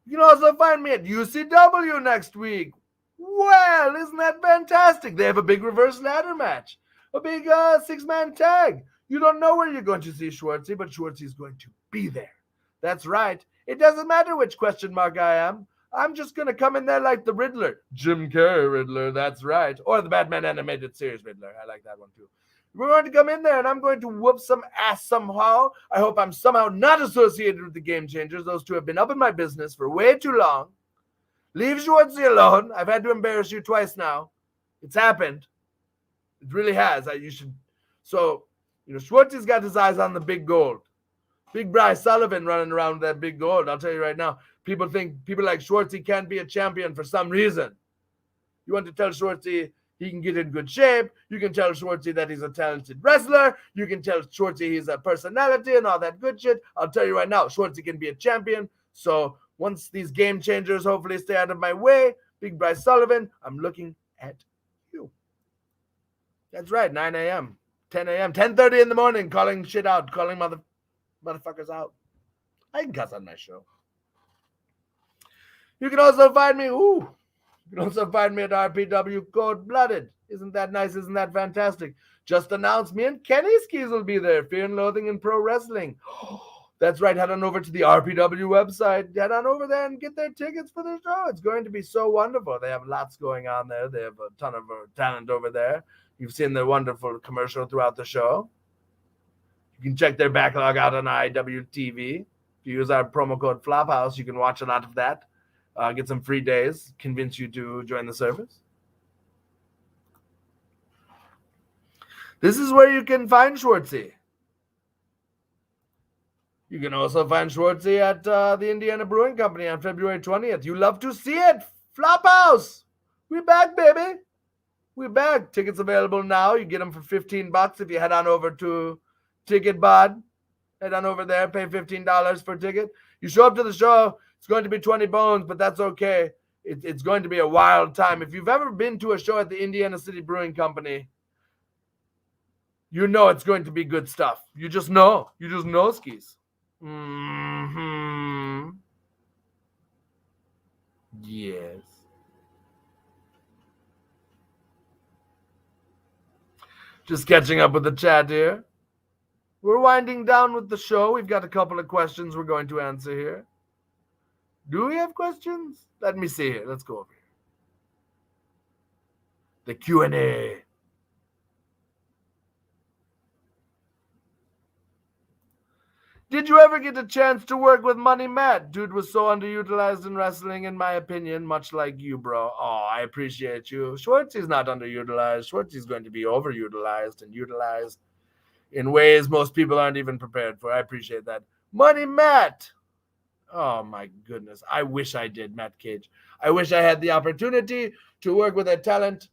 You can also find me at UCW next week. Well, isn't that fantastic? They have a big reverse ladder match. A big six-man tag. You don't know where you're going to see Schwartzy, but Schwartzy's going to be there. That's right. It doesn't matter which question mark I am. I'm just going to come in there like the Riddler. Jim Carrey Riddler, that's right. Or the Batman animated series Riddler. I like that one too. We're going to come in there and I'm going to whoop some ass somehow. I hope I'm somehow not associated with the Game Changers. Those two have been up in my business for way too long. Leave Schwartzy alone. I've had to embarrass you twice now. It's happened. It really has. So, Schwartzy's got his eyes on the big gold. Big Bryce Sullivan running around with that big gold. I'll tell you right now, people think people like Schwartzy can't be a champion for some reason. You want to tell Schwartzy he can get in good shape. You can tell Schwartzy that he's a talented wrestler. You can tell Schwartzy he's a personality and all that good shit. I'll tell you right now, Schwartzy can be a champion. So once these Game Changers hopefully stay out of my way, Big Bryce Sullivan, I'm looking at you. That's right, 9 a.m., 10 a.m., 10:30 in the morning, calling shit out, calling motherfuckers out. I can cuss on my show. You can also find me, You can also find me at RPW Cold Blooded. Isn't that nice? Isn't that fantastic? Just announced me and Kenny Skis will be there. Fear and Loathing in Pro Wrestling. That's right. Head on over to the RPW website. Head on over there and get their tickets for the show. It's going to be so wonderful. They have lots going on there. They have a ton of talent over there. You've seen the wonderful commercial throughout the show. You can check their backlog out on iwtv. If you use our promo code Flophouse, you can watch a lot of that. Get some free days, convince you to join the service. This is where you can find Schwartzy. You can also find Schwartzy at the Indiana Brewing Company on February 20th. You love to see it. Flophouse. We back, baby. We back. Tickets available now. You get them for $15 if you head on over to TicketBod. Head on over there, pay $15 for a ticket. You show up to the show. It's going to be 20 bones, but that's okay. It's going to be a wild time. If you've ever been to a show at the Indiana City Brewing Company, you know it's going to be good stuff. You just know. You just know, Skis. Mm-hmm. Yes. Just catching up with the chat here. We're winding down with the show. We've got a couple of questions we're going to answer here. Do we have questions? Let me see here. Let's go over here. The Q&A. Did you ever get a chance to work with Money Matt? Dude was so underutilized in wrestling, in my opinion, much like you, bro. Oh, I appreciate you. Schwartzy's not underutilized. Schwartzy's going to be overutilized and utilized in ways most people aren't even prepared for. I appreciate that. Money Matt. Oh, my goodness. I wish I did, Matt Cage. I wish I had the opportunity to work with a talent.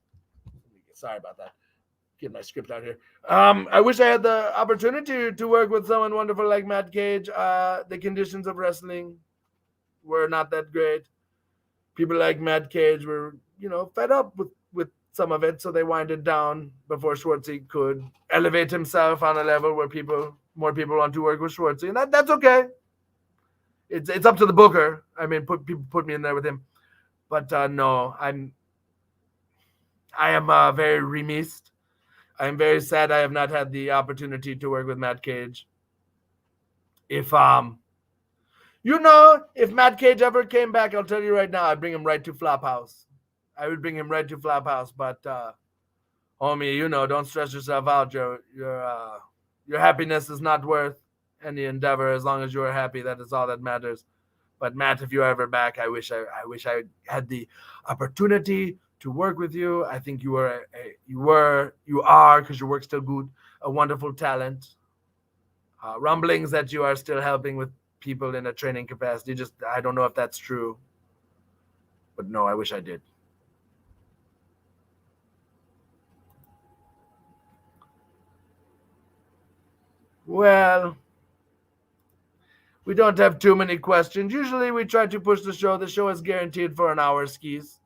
Sorry about that. Get my script out here. I wish I had the opportunity to work with someone wonderful like Matt Cage. The conditions of wrestling were not that great. People like Matt Cage were, fed up with some of it, so they winded down before Schwartzy could elevate himself on a level where more people want to work with Schwartzy, and that's okay. It's up to the booker. I mean, put me in there with him, but no, I am very remiss. I am very sad I have not had the opportunity to work with Matt Cage. If Matt Cage ever came back, I'll tell you right now, I'd bring him right to Flophouse. I would bring him right to Flophouse, but homie, don't stress yourself out. Your happiness is not worth any endeavor. As long as you are happy, that is all that matters. But Matt, if you're ever back, I wish I had the opportunity to work with you. I think you are, because your work's still good, a wonderful talent. Rumblings that you are still helping with people in a training capacity. I don't know if that's true. But no, I wish I did. Well, we don't have too many questions. Usually we try to push the show. The show is guaranteed for an hour, Skis.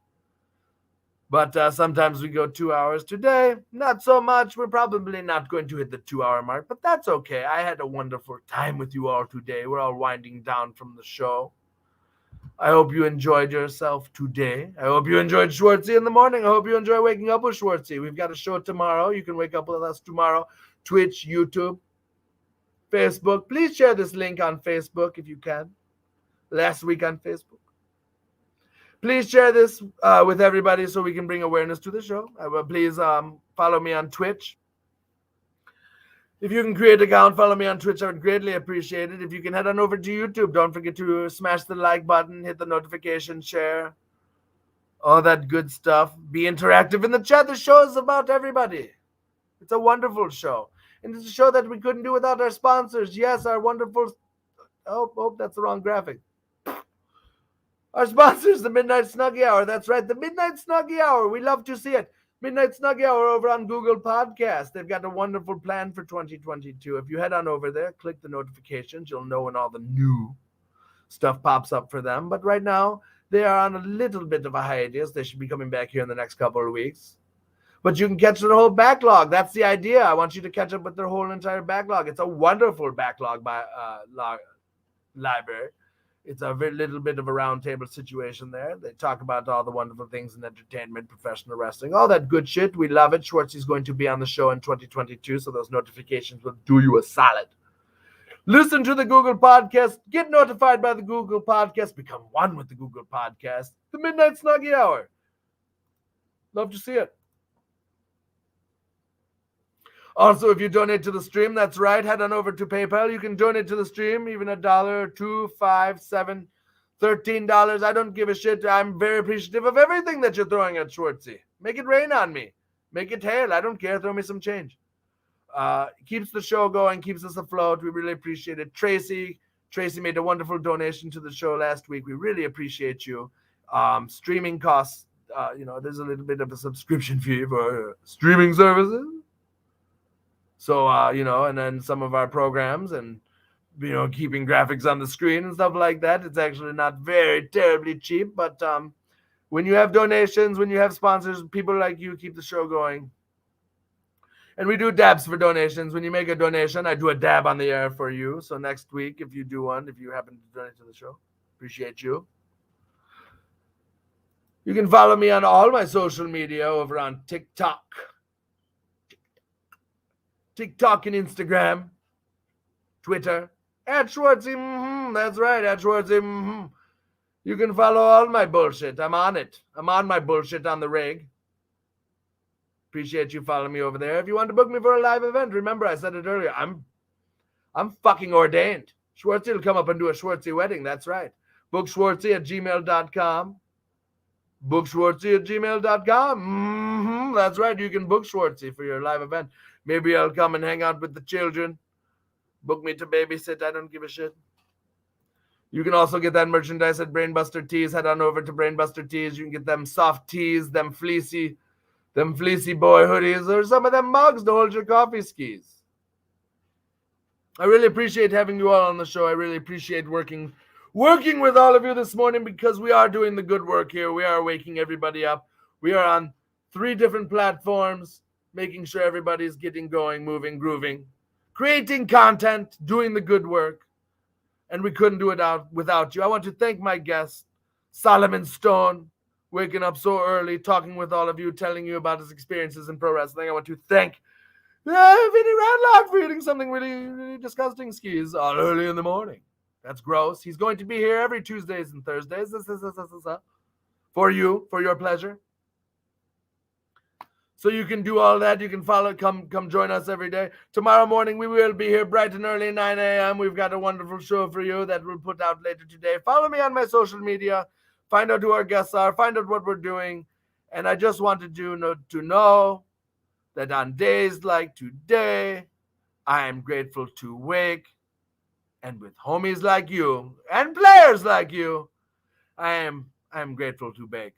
But sometimes we go 2 hours. Today, not so much. We're probably not going to hit the 2-hour mark, but that's okay. I had a wonderful time with you all today. We're all winding down from the show. I hope you enjoyed yourself today. I hope you enjoyed Schwartzy in the morning. I hope you enjoy waking up with Schwartzy. We've got a show tomorrow. You can wake up with us tomorrow. Twitch, YouTube, Facebook. Please share this link on Facebook if you can. Last week on Facebook. Please share this with everybody so we can bring awareness to the show. Please follow me on Twitch. If you can create an account, follow me on Twitch. I would greatly appreciate it. If you can head on over to YouTube, don't forget to smash the like button, hit the notification, share, all that good stuff. Be interactive in the chat. The show is about everybody. It's a wonderful show. And it's a show that we couldn't do without our sponsors. Yes, our wonderful... Oh, that's the wrong graphic. Our sponsors, the Midnight Snuggie Hour. That's right, the Midnight Snuggie Hour. We love to see it. Midnight Snuggie Hour over on Google Podcasts. They've got a wonderful plan for 2022. If you head on over there, click the notifications, you'll know when all the new stuff pops up for them. But right now, they are on a little bit of a hiatus. They should be coming back here in the next couple of weeks. But you can catch their whole backlog. That's the idea. I want you to catch up with their whole entire backlog. It's a wonderful backlog by library. It's a very little bit of a roundtable situation there. They talk about all the wonderful things in entertainment, professional wrestling, all that good shit. We love it. Schwartzy's going to be on the show in 2022, so those notifications will do you a solid. Listen to the Google Podcast. Get notified by the Google Podcast. Become one with the Google Podcast. The Midnight Snuggie Hour. Love to see it. Also, if you donate to the stream, that's right, head on over to PayPal. You can donate to the stream, even $1, $2, $5, $7, $13. I don't give a shit. I'm very appreciative of everything that you're throwing at Schwartzy. Make it rain on me. Make it hail. I don't care. Throw me some change. Keeps the show going, keeps us afloat. We really appreciate it. Tracy made a wonderful donation to the show last week. We really appreciate you. Streaming costs, there's a little bit of a subscription fee for streaming services. So, and then some of our programs and, keeping graphics on the screen and stuff like that. It's actually not very terribly cheap. But when you have donations, when you have sponsors, people like you keep the show going. And we do dabs for donations. When you make a donation, I do a dab on the air for you. So next week, if you do one, if you happen to donate to the show, appreciate you. You can follow me on all my social media over on TikTok and Instagram, Twitter, at Schwartzy. That's right, at Schwartzy. You can follow all my bullshit. I'm on it. I'm on my bullshit on the rig. Appreciate you following me over there. If you want to book me for a live event, remember I said it earlier. I'm fucking ordained. Schwartzy will come up and do a Schwartzy wedding. That's right. Book Schwartzy at gmail.com. Book Schwartzy at gmail.com. That's right. You can book Schwartzy for your live event. Maybe I'll come and hang out with the children. Book me to babysit. I don't give a shit. You can also get that merchandise at Brainbuster Tees. Head on over to Brainbuster Tees. You can get them soft tees, them fleecy boy hoodies, or some of them mugs to hold your coffee skis. I really appreciate having you all on the show. I really appreciate working with all of you this morning because we are doing the good work here. We are waking everybody up. We are on 3 different platforms, making sure everybody's getting going, moving, grooving, creating content, doing the good work. And we couldn't do it without you. I want to thank my guest, Solomon Stone, waking up so early, talking with all of you, telling you about his experiences in pro wrestling. I want to thank Vinny Rattlocke for eating something really, really disgusting skis all early in the morning. That's gross. He's going to be here every Tuesdays and Thursdays for you, for your pleasure. So you can do all that. You can follow, come join us every day. Tomorrow morning, we will be here bright and early, 9 a.m. We've got a wonderful show for you that we'll put out later today. Follow me on my social media. Find out who our guests are. Find out what we're doing. And I just wanted you to know that on days like today, I am grateful to wake. And with homies like you and players like you, I am grateful to bake.